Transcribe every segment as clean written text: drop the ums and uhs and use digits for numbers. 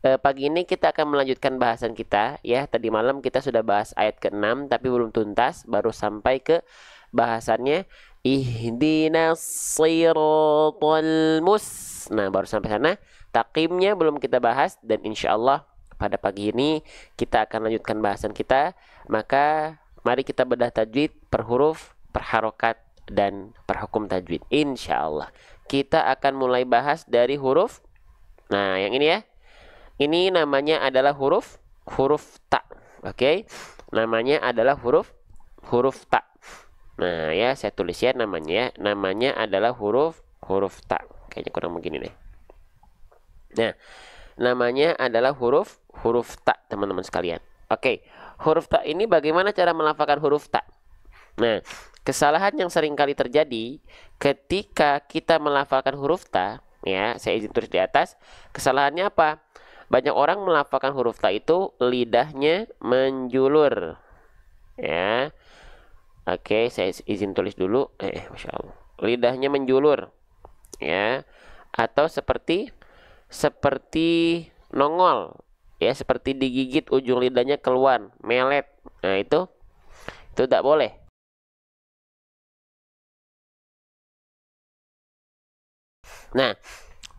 pagi ini kita akan melanjutkan bahasan kita ya. Tadi malam kita sudah bahas ayat ke-6 tapi belum tuntas, baru sampai ke bahasannya ihdinas siratal Nah, baru sampai sana. Takimnya belum kita bahas dan insya Allah pada pagi ini kita akan lanjutkan bahasan kita. Maka mari kita bedah tajwid per huruf, per harokat dan per hukum tajwid. Insya Allah kita akan mulai bahas dari huruf. Nah, yang ini ya. Ini namanya adalah huruf ta. Oke. Namanya adalah huruf ta. Nah, ya saya tulis ya namanya. Namanya adalah huruf ta. Kayaknya kurang begini deh. Nah, namanya adalah huruf ta, teman-teman sekalian. Oke. Huruf ta ini bagaimana cara melafalkan huruf ta? Nah, kesalahan yang sering kali terjadi ketika kita melafalkan huruf ta, ya, saya izin tulis di atas. Kesalahannya apa? Banyak orang melafalkan huruf ta itu lidahnya menjulur. Ya. Oke, saya izin tulis dulu. Masya Allah. Lidahnya menjulur. Ya. Atau seperti nongol. Ya, seperti digigit ujung lidahnya keluar, melet. Nah, itu tidak boleh. Nah,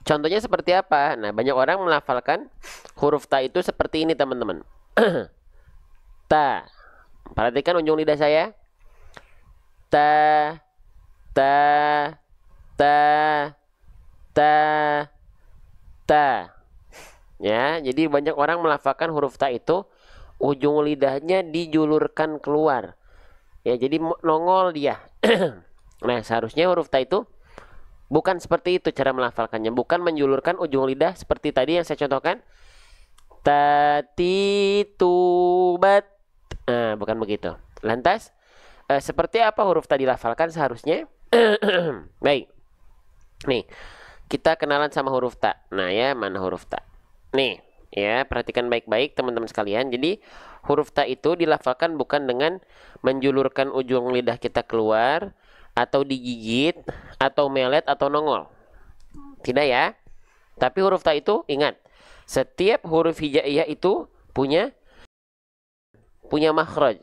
contohnya seperti apa? Nah, banyak orang melafalkan huruf ta itu seperti ini, teman-teman. Ta. Perhatikan ujung lidah saya. Ta, ta, ta, ta, ta. Ya, jadi banyak orang melafalkan huruf ta itu ujung lidahnya dijulurkan keluar. Ya, jadi nongol dia. Nah, seharusnya huruf ta itu bukan seperti itu cara melafalkannya. Bukan menjulurkan ujung lidah seperti tadi yang saya contohkan. Tatitubat. Nah, bukan begitu. Lantas, seperti apa huruf ta dilafalkan seharusnya? Baik. Nih, kita kenalan sama huruf ta. Nah, ya, mana huruf ta? Nih, ya, perhatikan baik-baik teman-teman sekalian. Jadi, huruf ta itu dilafalkan bukan dengan menjulurkan ujung lidah kita keluar, atau digigit, atau melet, atau nongol. Tidak ya. Tapi huruf ta itu, ingat, setiap huruf hijaiyah itu punya makhraj.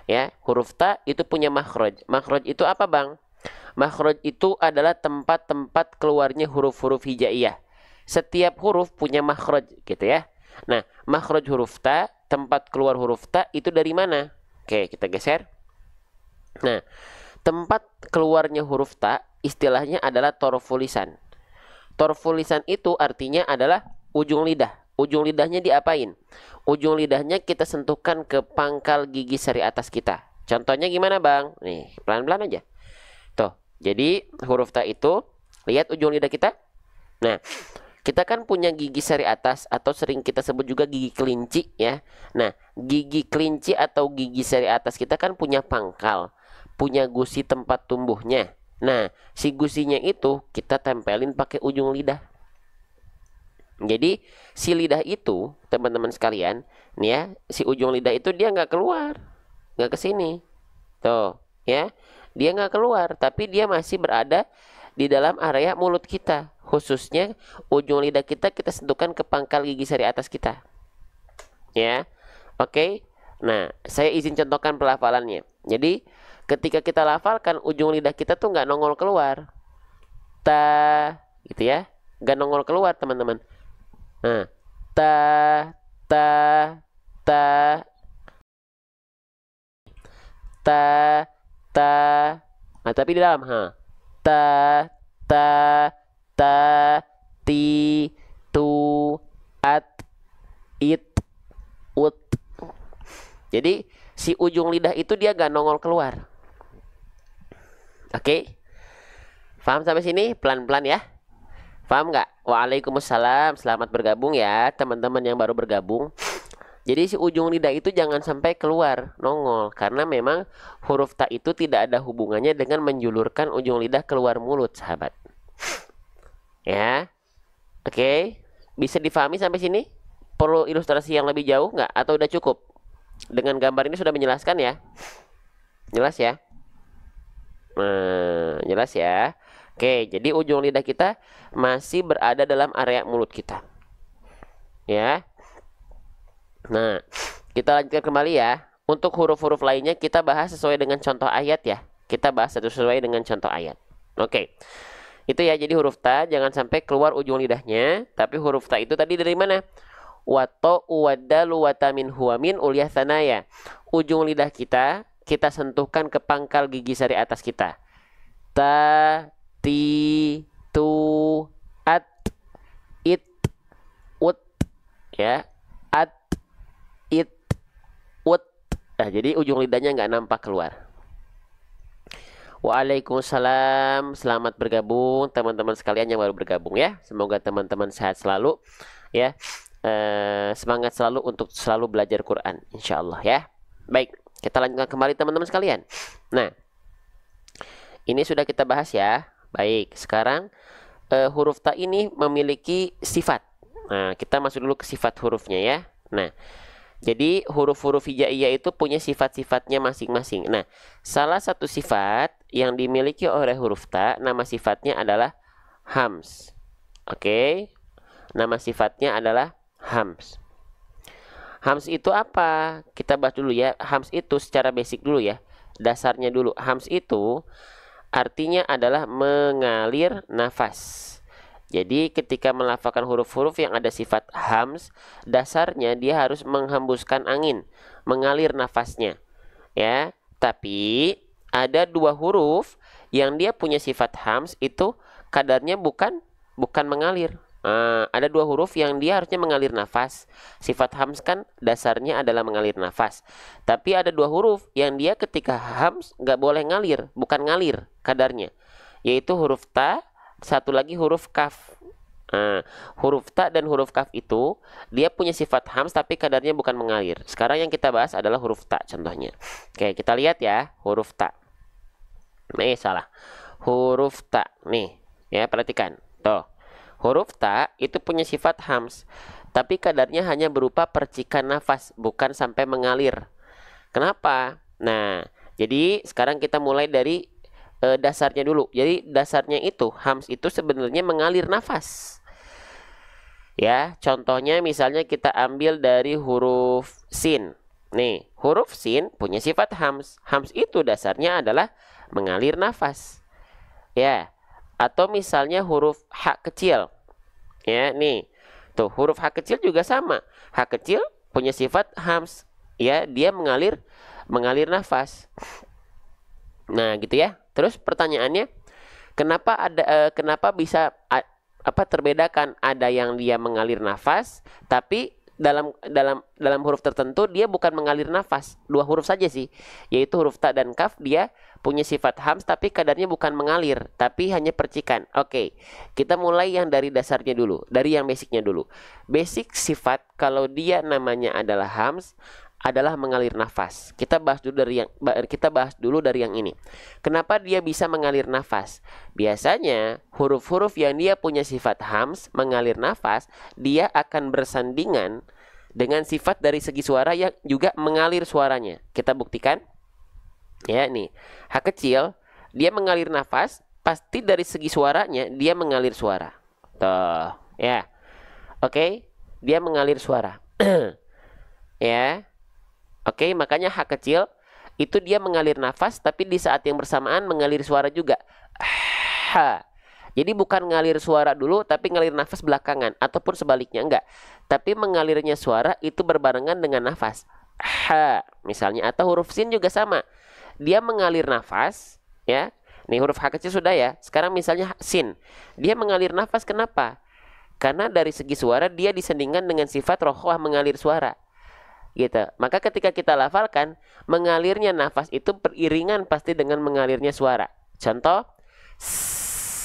Ya, huruf ta itu punya makhraj. Makhraj itu apa, Bang? Makhraj itu adalah tempat-tempat keluarnya huruf-huruf hijaiyah. Setiap huruf punya makhraj, gitu ya. Nah, makhraj huruf ta, tempat keluar huruf ta itu dari mana? Oke, kita geser. Nah, tempat keluarnya huruf ta istilahnya adalah torful lisan. Torful lisan itu artinya adalah ujung lidah. Ujung lidahnya diapain? Ujung lidahnya kita sentuhkan ke pangkal gigi seri atas kita. Contohnya gimana, Bang? Nih, pelan-pelan aja. Tuh, jadi huruf ta itu, lihat ujung lidah kita. Nah, kita kan punya gigi seri atas atau sering kita sebut juga gigi kelinci ya. Nah, gigi kelinci atau gigi seri atas kita kan punya pangkal, punya gusi tempat tumbuhnya. Nah, si gusinya itu kita tempelin pakai ujung lidah. Jadi, si lidah itu, teman-teman sekalian, nih ya, si ujung lidah itu dia nggak keluar, nggak ke sini. Tuh, ya. Dia nggak keluar, tapi dia masih berada di dalam area mulut kita. Khususnya ujung lidah kita sentuhkan ke pangkal gigi seri atas kita. Ya. Oke. Nah, saya izin contohkan pelafalannya. Jadi, ketika kita lafalkan ujung lidah kita tuh nggak nongol keluar. Ta, gitu ya. Nggak nongol keluar, teman-teman. Nah, ta, ta, ta, ta, ta. Nah, tapi di dalam, ta, ta, ta, ti, tu, at, it, ut. Jadi si ujung lidah itu dia gak nongol keluar. Oke. Paham sampai sini? Pelan-pelan ya. Paham nggak? Waalaikumsalam. Selamat bergabung ya teman-teman yang baru bergabung. Jadi si ujung lidah itu jangan sampai keluar, nongol. Karena memang huruf ta itu tidak ada hubungannya dengan menjulurkan ujung lidah keluar mulut, sahabat. Ya. Oke. Bisa difahami sampai sini? Perlu ilustrasi yang lebih jauh nggak? Atau udah cukup? Dengan gambar ini sudah menjelaskan ya? Jelas ya? Jelas ya? Oke, jadi ujung lidah kita masih berada dalam area mulut kita. ya. Nah, kita lanjutkan kembali ya. Untuk huruf-huruf lainnya kita bahas sesuai dengan contoh ayat ya. Kita bahas sesuai dengan contoh ayat. Oke. Itu ya, jadi huruf ta jangan sampai keluar ujung lidahnya. Tapi huruf ta itu tadi dari mana? Wato, wadalu, watamin, huamin, uliah sanaya. Ujung lidah kita sentuhkan ke pangkal gigi sari atas kita. Ta, ti, tu, at, it, ut, ya. At, it, ut. Nah, jadi ujung lidahnya nggak nampak keluar. Waalaikumsalam, selamat bergabung teman-teman sekalian yang baru bergabung ya. Semoga teman-teman sehat selalu ya. Semangat selalu untuk selalu belajar Quran, insya Allah ya. Baik, kita lanjutkan kembali teman-teman sekalian. Nah, ini sudah kita bahas ya. Baik, sekarang huruf ta ini memiliki sifat. Nah, kita masuk dulu ke sifat hurufnya ya. Nah, jadi huruf-huruf hijaiyah itu punya sifat-sifatnya masing-masing. Nah, salah satu sifat yang dimiliki oleh huruf ta, nama sifatnya adalah hams. Oke, nama sifatnya adalah hams. Hams itu apa? Kita bahas dulu ya. Hams itu secara basic dulu ya. Dasarnya dulu. Hams itu artinya adalah mengalir nafas. Jadi ketika melafalkan huruf-huruf yang ada sifat hams, dasarnya dia harus menghembuskan angin, mengalir nafasnya. Ya, tapi ada dua huruf yang dia punya sifat hams itu kadarnya bukan mengalir. Ada dua huruf yang dia harusnya mengalir nafas. Sifat hams kan dasarnya adalah mengalir nafas. Tapi ada dua huruf yang dia ketika hams nggak boleh ngalir, bukan ngalir kadarnya. Yaitu huruf ta, satu lagi huruf kaf. Huruf ta dan huruf kaf itu dia punya sifat hams tapi kadarnya bukan mengalir. Sekarang yang kita bahas adalah huruf ta contohnya. Oke, kita lihat ya huruf ta. Nih salah. Huruf ta. Nih, ya perhatikan. Tuh. Huruf ta itu punya sifat hams, tapi kadarnya hanya berupa percikan nafas, bukan sampai mengalir. Kenapa? Nah, jadi sekarang kita mulai dari dasarnya dulu. Jadi dasarnya itu hams itu sebenarnya mengalir nafas. Ya, contohnya misalnya kita ambil dari huruf sin. Nih, huruf sin punya sifat hams. Hams itu dasarnya adalah mengalir nafas. Ya. Atau misalnya huruf h kecil. Ya, nih. Tuh, huruf h kecil juga sama. H kecil punya sifat hams. Ya, dia mengalir nafas. Nah, gitu ya. Terus pertanyaannya, kenapa bisa terbedakan ada yang dia mengalir nafas, tapi dalam huruf tertentu dia bukan mengalir nafas. Dua huruf saja sih, yaitu huruf ta dan kaf dia punya sifat hams tapi kadarnya bukan mengalir, tapi hanya percikan. Oke, kita mulai yang dari dasarnya dulu, dari yang basicnya dulu. Basic sifat kalau dia namanya adalah hams adalah mengalir nafas. Kita bahas dulu dari yang ini. Kenapa dia bisa mengalir nafas? Biasanya huruf-huruf yang dia punya sifat hams mengalir nafas, dia akan bersandingan dengan sifat dari segi suara yang juga mengalir suaranya. Kita buktikan. Ya, nih. H kecil, dia mengalir nafas, pasti dari segi suaranya dia mengalir suara. Tuh, ya. Oke, dia mengalir suara. Ya. Oke, makanya H kecil itu dia mengalir nafas, tapi di saat yang bersamaan mengalir suara juga. Ha. Jadi bukan ngalir suara dulu, tapi ngalir nafas belakangan, ataupun sebaliknya enggak. Tapi mengalirnya suara itu berbarengan dengan nafas. Ha, misalnya, atau huruf sin juga sama. Dia mengalir nafas, ya. Nih huruf H kecil sudah ya. Sekarang misalnya sin, dia mengalir nafas. Kenapa? Karena dari segi suara dia disandingkan dengan sifat rokhwah mengalir suara. Gitu. Maka ketika kita lafalkan, mengalirnya nafas itu beriringan pasti dengan mengalirnya suara. Contoh,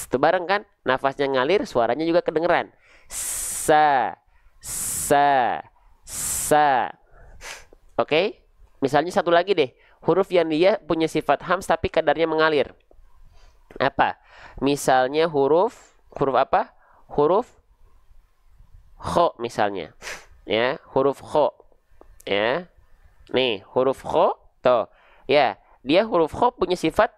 itu bareng kan? Nafasnya ngalir, suaranya juga kedengeran. Sa, sa, sa. Oke? Misalnya satu lagi deh, huruf yang dia punya sifat hams tapi kadarnya mengalir. Apa? Misalnya huruf apa? Huruf kho misalnya. Ya, huruf kho. Ya, nih huruf kho, tuh, ya, dia huruf kho punya sifat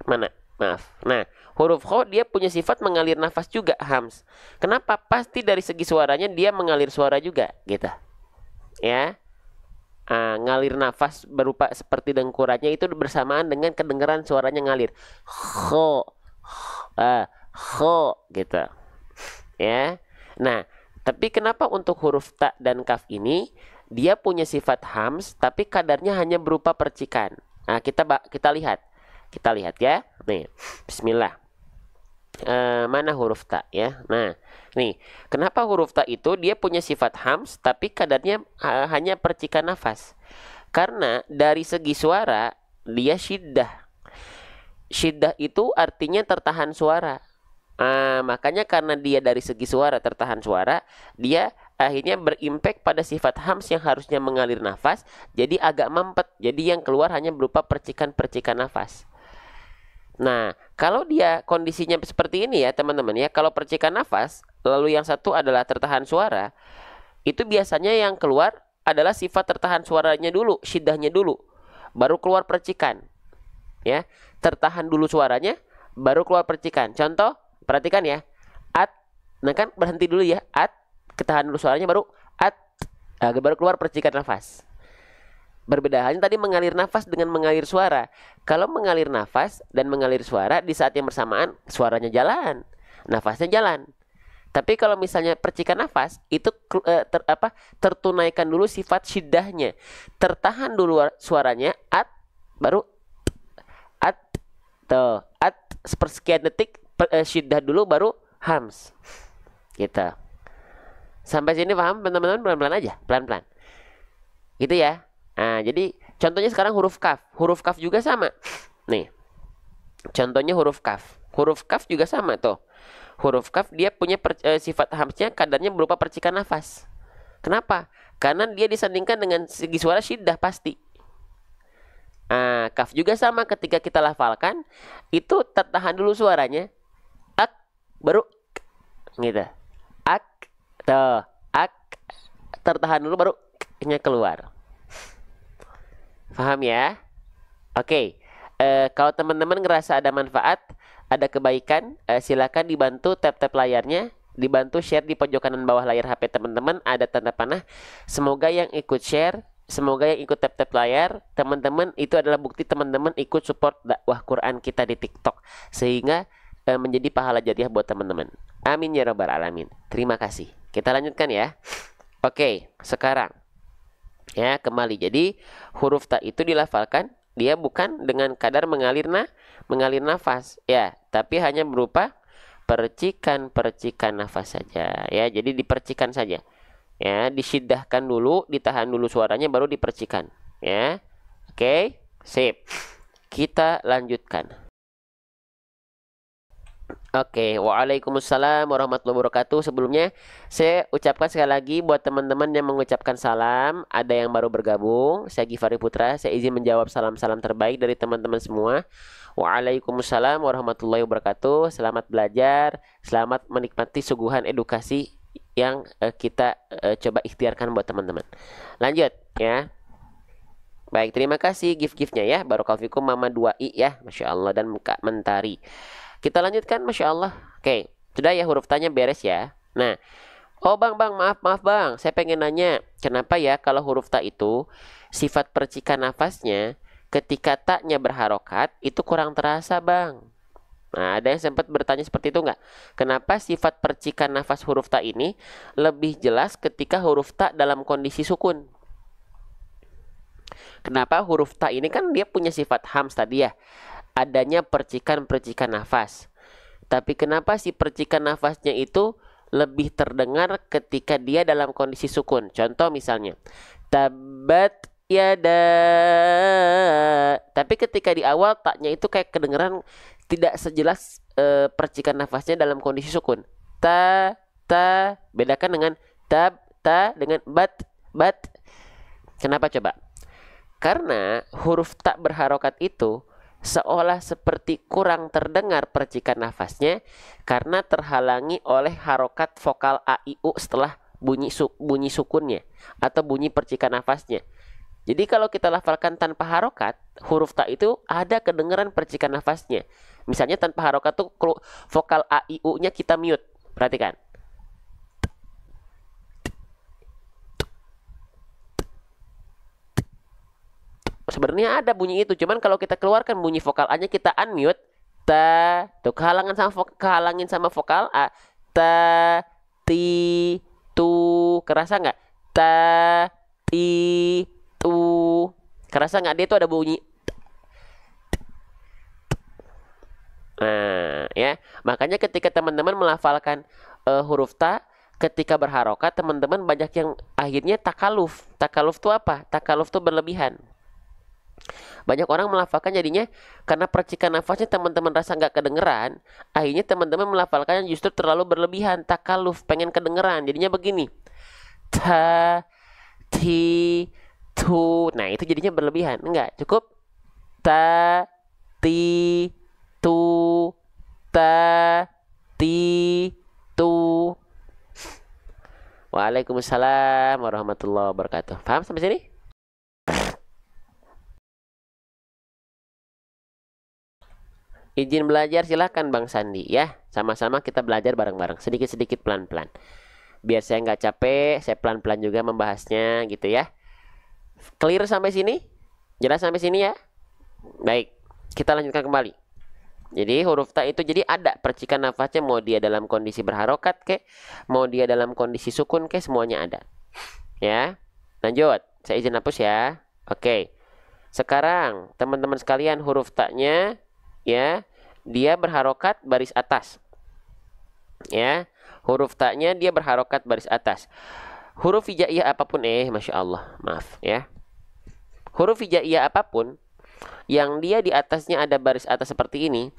mana? Maaf. Nah, Huruf kho dia punya sifat mengalir nafas juga, hams. Kenapa? Pasti dari segi suaranya dia mengalir suara juga, gitu. Ya. Ngalir nafas berupa seperti dengkurannya itu bersamaan dengan kedengaran suaranya ngalir. Kho. Kho gitu. Ya. Nah, tapi kenapa untuk huruf ta dan kaf ini dia punya sifat hams tapi kadarnya hanya berupa percikan. Nah, kita lihat. Kita lihat ya. Nih, bismillah. Mana huruf ta ya? Nah, nih, kenapa huruf ta itu dia punya sifat hams tapi kadarnya hanya percikan nafas? Karena dari segi suara dia syiddah. Syiddah itu artinya tertahan suara. Makanya karena dia dari segi suara tertahan suara, dia akhirnya berimpact pada sifat hams yang harusnya mengalir nafas, jadi agak mampet. Jadi yang keluar hanya berupa percikan-percikan nafas. Nah, kalau dia kondisinya seperti ini ya teman-teman ya, kalau percikan nafas, lalu yang satu adalah tertahan suara, itu biasanya yang keluar adalah sifat tertahan suaranya dulu, syiddahnya dulu, baru keluar percikan. Ya, tertahan dulu suaranya, baru keluar percikan. Contoh, perhatikan ya, at, nah kan berhenti dulu ya, at, ketahan dulu suaranya, baru at, baru keluar percikan nafas. Berbeda halnya tadi mengalir nafas dengan mengalir suara. Kalau mengalir nafas dan mengalir suara di saat yang bersamaan suaranya jalan, nafasnya jalan. Tapi kalau misalnya percikan nafas itu tertunaikan dulu sifat syiddahnya. Tertahan dulu suaranya at baru at tuh at sepersekian detik syiddah dulu baru hams. Gitu. Sampai sini paham teman-teman? Pelan-pelan aja, pelan-pelan. Gitu ya. Nah, jadi contohnya sekarang huruf kaf. Huruf kaf juga sama. Nih. Contohnya huruf kaf. Huruf kaf juga sama tuh. Huruf kaf dia punya sifat hamsnya kadarnya berupa percikan nafas. Kenapa? Karena dia disandingkan dengan segi suara syiddah pasti. Kaf juga sama ketika kita lafalkan itu tertahan dulu suaranya. Ak baru gitu. Ak tuh, ak tertahan dulu baru nya keluar. Paham ya? Oke. Kalau teman-teman ngerasa ada manfaat, ada kebaikan, silakan dibantu tap-tap layarnya, dibantu share di pojok kanan bawah layar HP teman-teman, ada tanda panah. Semoga yang ikut share, semoga yang ikut tap-tap layar, teman-teman itu adalah bukti teman-teman ikut support dakwah Quran kita di TikTok, sehingga menjadi pahala jariah buat teman-teman. Amin ya rabbal alamin. Terima kasih. Kita lanjutkan ya. Oke, sekarang ya kembali. Jadi huruf ta itu dilafalkan dia bukan dengan kadar mengalir nafas ya, tapi hanya berupa percikan-percikan nafas saja ya. Jadi dipercikan saja ya, disiddahkan dulu, ditahan dulu suaranya baru dipercikan ya. Oke, sip. Kita lanjutkan. Oke, waalaikumsalam warahmatullahi wabarakatuh. Sebelumnya saya ucapkan sekali lagi buat teman-teman yang mengucapkan salam, ada yang baru bergabung, saya Givari Putra, saya izin menjawab salam-salam terbaik dari teman-teman semua. Waalaikumsalam warahmatullahi wabarakatuh. Selamat belajar, selamat menikmati suguhan edukasi yang kita coba ikhtiarkan buat teman-teman. Lanjut ya. Baik, terima kasih gift-giftnya ya. Barakallahu fikum Mama 2i ya, Masya Allah, dan Kak Mentari. Kita lanjutkan, Masya Allah. Oke, sudah ya, huruf tanya beres ya. Nah, oh bang, maaf bang, saya pengen nanya, kenapa ya kalau huruf ta itu sifat percikan nafasnya ketika taknya berharokat itu kurang terasa bang? Nah, ada yang sempat bertanya seperti itu nggak? Kenapa sifat percikan nafas huruf ta ini lebih jelas ketika huruf ta dalam kondisi sukun? Kenapa huruf ta ini kan dia punya sifat hams tadi ya, adanya percikan-percikan nafas. Tapi kenapa si percikan nafasnya itu lebih terdengar ketika dia dalam kondisi sukun? Contoh misalnya, tabat yada. Tapi ketika di awal taknya itu kayak kedengeran tidak sejelas percikan nafasnya dalam kondisi sukun. Ta, bedakan dengan tab, ta dengan bat. Kenapa coba? Karena huruf tak berharokat itu seolah seperti kurang terdengar percikan nafasnya karena terhalangi oleh harokat vokal a, i, u setelah bunyi sukunnya atau bunyi percikan nafasnya. Jadi kalau kita lafalkan tanpa harokat, huruf ta itu ada kedengaran percikan nafasnya. Misalnya tanpa harokat tuh vokal a i u nya kita mute. Perhatikan. Sebenarnya ada bunyi itu, cuman kalau kita keluarkan bunyi vokal a nya kita unmute, ta, tuh kehalangin sama vokal a, ta, ti, tu, kerasa nggak? Ta, ti, tu, kerasa nggak? Dia itu ada bunyi. Nah, ya, makanya ketika teman-teman melafalkan huruf ta, ketika berharokat, teman-teman banyak yang akhirnya takaluf. Takaluf itu apa? Takaluf itu berlebihan. Banyak orang melafalkan jadinya karena percikan nafasnya teman-teman rasa nggak kedengeran, akhirnya teman-teman melafalkannya justru terlalu berlebihan, takaluf, pengen kedengeran, jadinya begini, ta, ti, tu, nah itu jadinya berlebihan. Enggak, cukup ta, ti, tu, ta, ti, tu. Waalaikumsalam warahmatullahi wabarakatuh. Paham sampai sini? Izin belajar silahkan Bang Sandi ya. Sama-sama kita belajar bareng-bareng. Sedikit-sedikit pelan-pelan. Biar saya nggak capek, saya pelan-pelan juga membahasnya gitu ya. Clear sampai sini? Jelas sampai sini ya? Baik, kita lanjutkan kembali. Jadi huruf ta itu jadi ada percikan nafasnya, mau dia dalam kondisi berharokat ke, mau dia dalam kondisi sukun ke, semuanya ada. Ya, lanjut. Saya izin hapus ya. Oke. Sekarang teman-teman sekalian huruf ta-nya ya, dia berharokat baris atas. Ya, huruf ta-nya dia berharokat baris atas. Huruf hijaiyah apapun Masya Allah, maaf ya. Huruf hijaiyah apapun yang dia di atasnya ada baris atas seperti ini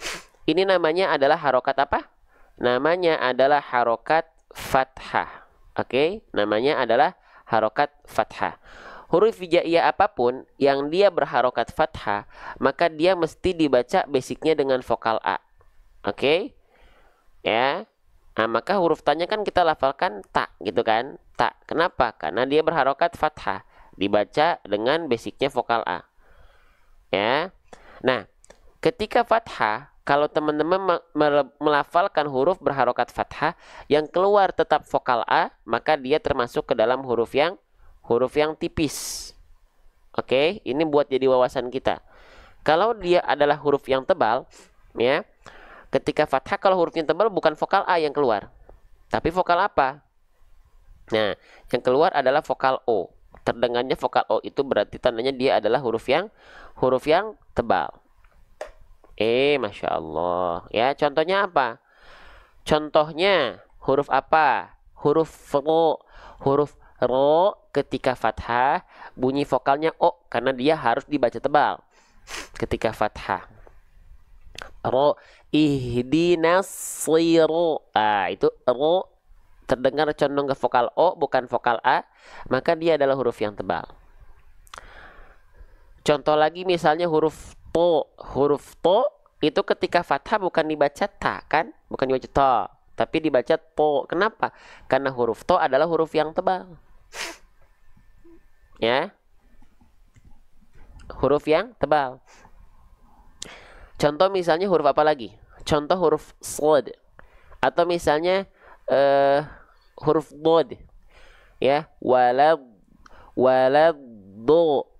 namanya adalah harokat apa? Namanya adalah harokat fathah. Oke, namanya adalah harokat fathah. Huruf hijaiyah apapun yang dia berharokat fathah, maka dia mesti dibaca basicnya dengan vokal A. Oke? Ya. Nah, maka huruf ta-nya kan kita lafalkan ta, gitu kan? Ta. Kenapa? Karena dia berharokat fathah. Dibaca dengan basicnya vokal A. Ya. Nah, ketika fathah, kalau teman-teman melafalkan huruf berharokat fathah yang keluar tetap vokal A, maka dia termasuk ke dalam huruf yang tipis. Oke, ini buat jadi wawasan kita. Kalau dia adalah huruf yang tebal, ya, ketika fathah kalau hurufnya tebal bukan vokal A yang keluar, tapi vokal apa? Nah, yang keluar adalah vokal O. Terdengarnya vokal O itu berarti tandanya dia adalah huruf yang tebal. Masya Allah. Ya, contohnya apa? Contohnya huruf apa? Huruf ro. Huruf ro ketika fathah bunyi vokalnya O karena dia harus dibaca tebal. Ketika fathah. Ro ihdinas siro. Itu ro terdengar condong ke vokal O bukan vokal A, maka dia adalah huruf yang tebal. Contoh lagi misalnya huruf to. Huruf to itu ketika fathah bukan dibaca ta kan? Bukan dibaca to, tapi dibaca to. Kenapa? Karena huruf to adalah huruf yang tebal. Ya. Huruf yang tebal. Contoh misalnya huruf apa lagi? Contoh huruf slod. Atau misalnya huruf dod. Ya, walad do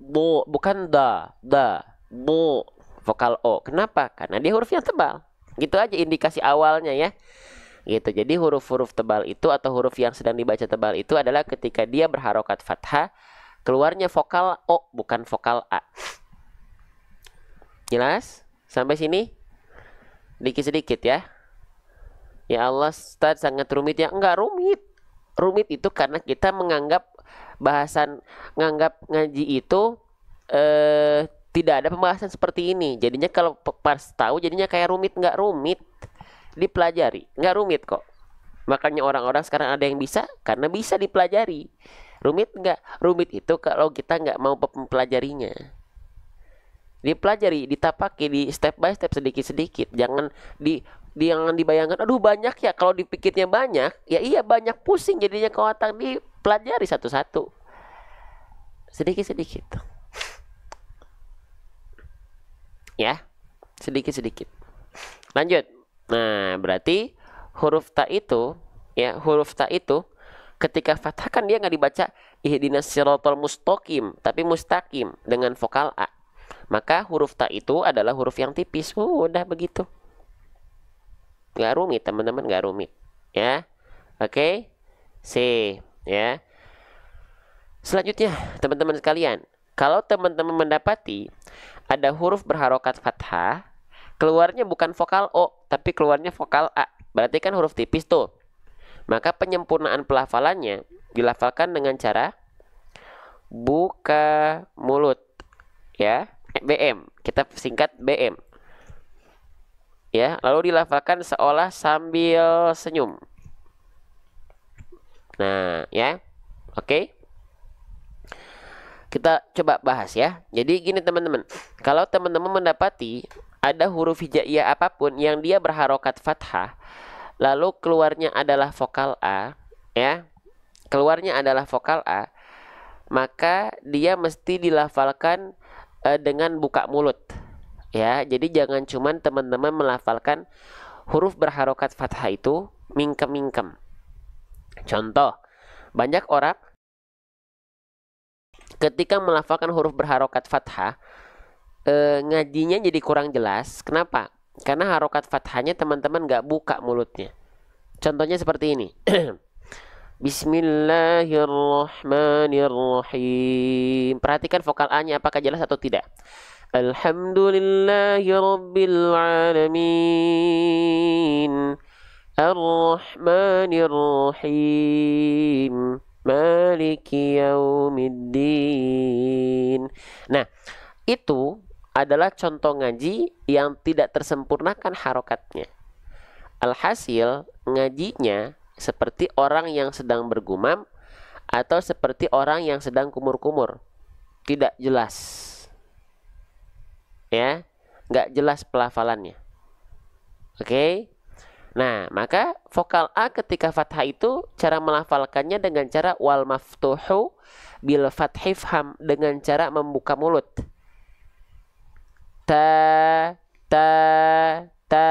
bukan da, do vokal O. Kenapa? Karena dia huruf yang tebal. Gitu aja indikasi awalnya ya. Gitu. Jadi huruf-huruf tebal itu atau huruf yang sedang dibaca tebal itu adalah ketika dia berharokat fathah, keluarnya vokal O bukan vokal A. Jelas? Sampai sini? Dikit-sedikit ya. Ya Allah, Ustaz sangat rumit ya. Enggak rumit. Rumit itu karena kita menganggap nganggap ngaji itu tidak ada pembahasan seperti ini. Jadinya kalau pas tahu jadinya kayak rumit. Enggak rumit. Dipelajari. Enggak rumit kok. Makanya orang-orang sekarang ada yang bisa karena bisa dipelajari. Rumit enggak? Rumit itu kalau kita enggak mau mempelajarinya. Dipelajari, ditapaki di step by step sedikit-sedikit. Jangan dibayangkan, aduh banyak ya. Kalau dipikirnya banyak, ya iya banyak, pusing jadinya ke otak. Dipelajari satu-satu. Sedikit-sedikit. Ya, sedikit-sedikit. Lanjut. Nah, berarti huruf ta itu, ya, huruf ta itu ketika fathah kan dia nggak dibaca ihdinas siratal mustaqim, tapi mustaqim dengan vokal A. Maka huruf ta itu adalah huruf yang tipis. Udah begitu. Nggak rumit, teman-teman, nggak rumit. Ya. Oke. C, ya. Selanjutnya, teman-teman sekalian, kalau teman-teman mendapati ada huruf berharokat fathah, keluarnya bukan vokal O, tapi keluarnya vokal A. Berarti kan huruf tipis tuh. Maka penyempurnaan pelafalannya dilafalkan dengan cara buka mulut, ya, BM. Kita singkat BM. Ya, lalu dilafalkan seolah sambil senyum. Nah, ya. Oke. Kita coba bahas ya. Jadi gini teman-teman, kalau teman-teman mendapati ada huruf hijaiyah apapun yang dia berharokat fathah, lalu keluarnya adalah vokal A, ya, keluarnya adalah vokal A, maka dia mesti dilafalkan dengan buka mulut, ya. Jadi jangan cuman teman-teman melafalkan huruf berharokat fathah itu mingkem-mingkem. Contoh, banyak orang ketika melafalkan huruf berharokat fathah, ngajinya jadi kurang jelas. Kenapa? Karena harokat fathahnya teman-teman nggak buka mulutnya. Contohnya seperti ini. Bismillahirrahmanirrahim. Perhatikan vokal A-nya apakah jelas atau tidak. Alhamdulillahirabbil alamin. Ar-Rahmanir-Rahim. Maliki yaumiddin. Nah, itu adalah contoh ngaji yang tidak tersempurnakan harokatnya. Alhasil, ngajinya seperti orang yang sedang bergumam atau seperti orang yang sedang kumur-kumur. Tidak jelas. Ya, nggak jelas pelafalannya. Oke? Nah, maka vokal A ketika fathah itu cara melafalkannya dengan cara wal maftuhu bil fathhi fham, dengan cara membuka mulut. Ta, ta, ta,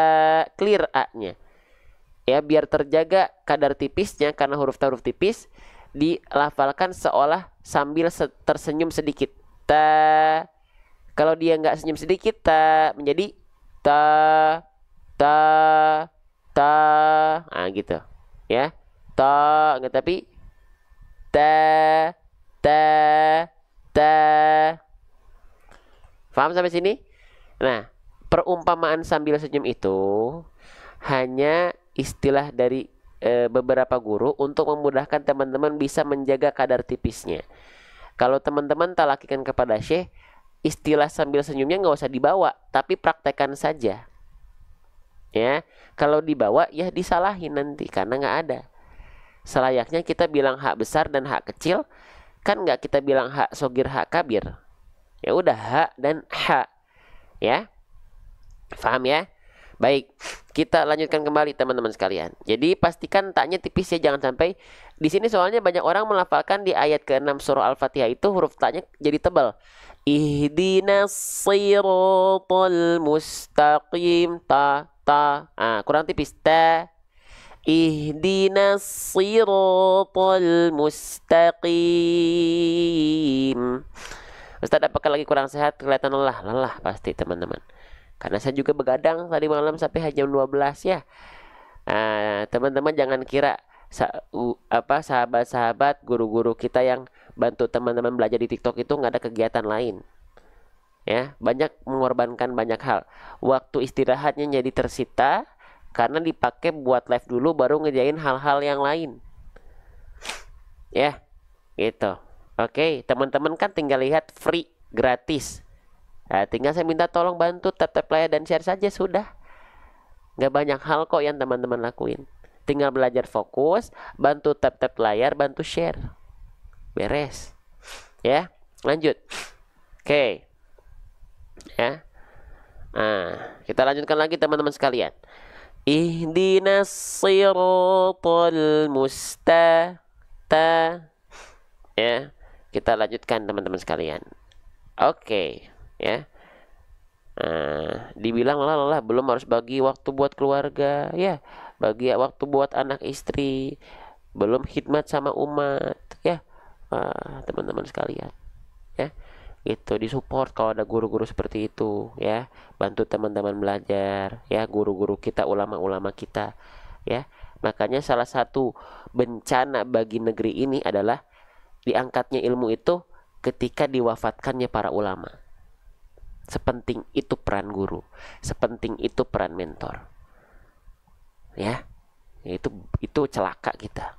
clear A-nya. Ya, biar terjaga kadar tipisnya karena huruf tipis, dilafalkan seolah sambil tersenyum sedikit. Ta. Kalau dia nggak senyum sedikit, ta menjadi ta, ta, ta, nah gitu, ya, ta, nggak, tapi ta, ta, ta. Paham sampai sini? Nah, perumpamaan sambil senyum itu hanya istilah dari beberapa guru untuk memudahkan teman-teman bisa menjaga kadar tipisnya. Kalau teman-teman talakikan kepada syekh, istilah sambil senyumnya nggak usah dibawa, tapi praktekkan saja. Ya, kalau dibawa ya disalahin nanti karena nggak ada. Selayaknya kita bilang hak besar dan hak kecil, kan nggak kita bilang hak sogir hak kabir. Ya udah hak dan hak, ya. Paham ya? Baik, kita lanjutkan kembali teman-teman sekalian. Jadi pastikan taknya tipis ya, jangan sampai di sini soalnya banyak orang melafalkan di ayat ke-6 surah Al-Fatihah itu huruf taknya jadi tebal. Ihdinas siratal mustaqim, ta, ta. Ah, kurang tipis, ta. Ihdinas siratal mustaqim. Ustaz, apakah lagi kurang sehat? Kelihatan lelah. Lelah pasti teman-teman. Karena saya juga begadang tadi malam sampai jam 12 ya. Nah, teman-teman jangan kira sahabat-sahabat guru-guru kita yang bantu teman-teman belajar di TikTok itu nggak ada kegiatan lain. Ya, banyak mengorbankan banyak hal. Waktu istirahatnya jadi tersita karena dipakai buat live dulu baru ngerjain hal-hal yang lain. Ya, gitu. Oke, teman-teman kan tinggal lihat free, gratis. Nah, tinggal saya minta tolong bantu tap layar dan share saja sudah. Nggak banyak hal kok yang teman-teman lakuin. Tinggal belajar fokus, bantu tap layar, bantu share. Beres. Ya, lanjut. Oke. Ya. Nah, kita lanjutkan lagi teman-teman sekalian. Ihdinas siratal mustaqim. Ya, kita lanjutkan teman-teman sekalian. Oke. Ya. Dibilang lelah, belum harus bagi waktu buat keluarga, ya, bagi waktu buat anak istri, belum khidmat sama umat, ya, teman-teman sekalian, ya, itu disupport kalau ada guru-guru seperti itu, ya, bantu teman-teman belajar, ya, guru-guru kita, ulama-ulama kita, ya. Makanya salah satu bencana bagi negeri ini adalah diangkatnya ilmu itu ketika diwafatkannya para ulama. Sepenting itu peran guru, sepenting itu peran mentor, ya. Itu celaka kita.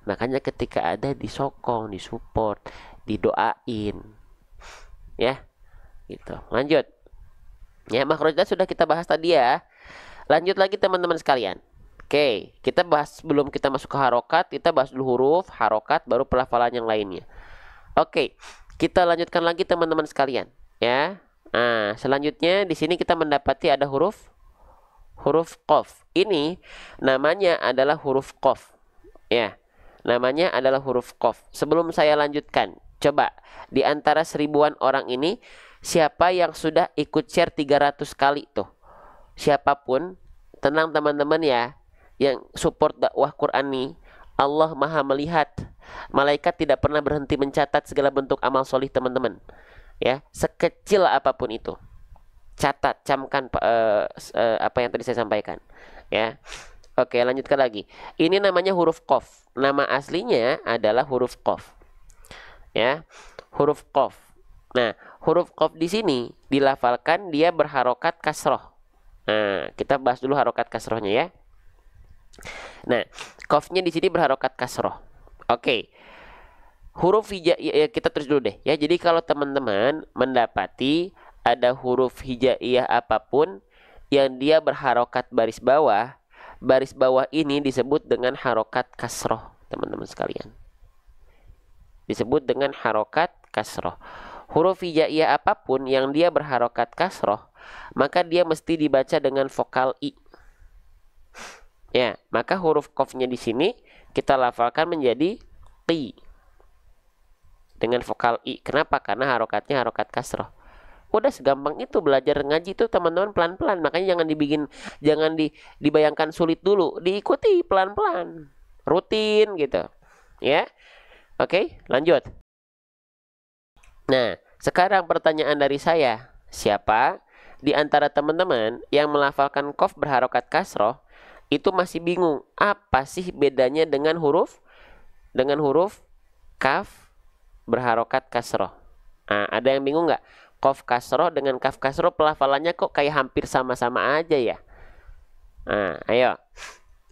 Makanya ketika ada disokong, disupport, didoain, ya, gitu. Lanjut, ya, makhrajat sudah kita bahas tadi ya. Lanjut lagi teman-teman sekalian. Oke, kita bahas sebelum kita masuk ke harokat, kita bahas dulu huruf, harokat, baru pelafalan yang lainnya. Oke, kita lanjutkan lagi teman-teman sekalian, ya. Nah, selanjutnya di sini kita mendapati ada huruf qaf. Ini namanya adalah huruf qaf, ya. Namanya adalah huruf qaf. Sebelum saya lanjutkan, coba di antara 1000-an orang ini siapa yang sudah ikut share 300 kali tuh? Siapapun, tenang teman-teman ya, yang support dakwah Quran nih, Allah Maha melihat. Malaikat tidak pernah berhenti mencatat segala bentuk amal solih teman-teman, ya, sekecil apapun itu. Catat, camkan apa yang tadi saya sampaikan, ya. Oke, lanjutkan lagi. Ini namanya huruf qaf. Nama aslinya adalah huruf qaf, ya, huruf qaf. Nah, huruf qaf di sini dilafalkan dia berharokat kasroh. Nah, kita bahas dulu harokat kasrohnya ya. Nah, qafnya di sini berharokat kasroh. Oke. Huruf hijaiyah, kita terus dulu deh ya. Jadi kalau teman-teman mendapati ada huruf hijaiyah apapun yang dia berharokat baris bawah ini disebut dengan harokat kasroh, teman-teman sekalian. Disebut dengan harokat kasroh. Huruf hijaiyah apapun yang dia berharokat kasroh, maka dia mesti dibaca dengan vokal i. Ya, maka huruf qafnya di sini kita lafalkan menjadi qi dengan vokal i. Kenapa? Karena harokatnya harokat kasroh. Udah segampang itu belajar ngaji itu teman-teman, pelan-pelan. Makanya jangan dibayangkan sulit dulu, diikuti pelan-pelan, rutin gitu, ya. Oke, lanjut. Nah, sekarang pertanyaan dari saya, siapa di antara teman-teman yang melafalkan qaf berharokat kasroh itu masih bingung apa sih bedanya dengan huruf kaf berharokat kasroh? Nah, ada yang bingung nggak? Qaf kasroh dengan kaf kasroh pelafalannya kok kayak hampir sama-sama aja ya? Nah, ayo,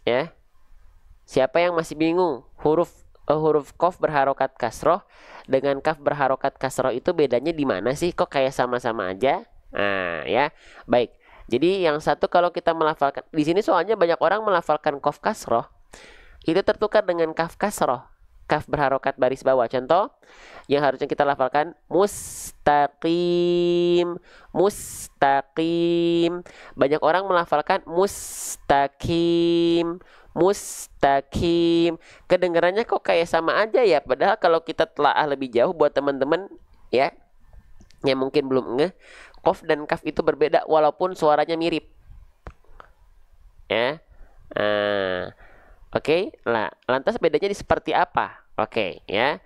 ya. Siapa yang masih bingung huruf qaf berharokat kasroh dengan kaf berharokat kasroh itu bedanya di mana sih? Kok kayak sama-sama aja? Nah, ya, baik. Jadi yang satu kalau kita melafalkan di sini soalnya banyak orang melafalkan qaf kasroh itu tertukar dengan kaf kasroh, kaf berharokat baris bawah. Contoh yang harusnya kita lafalkan mustaqim, mustaqim. Banyak orang melafalkan mustaqim, mustaqim. Kedengarannya kok kayak sama aja ya. Padahal kalau kita telaah lebih jauh buat teman-teman ya yang mungkin belum ngeh, qaf dan kaf itu berbeda walaupun suaranya mirip. Ya. Oke. Nah, lantas bedanya seperti apa? Oke, ya.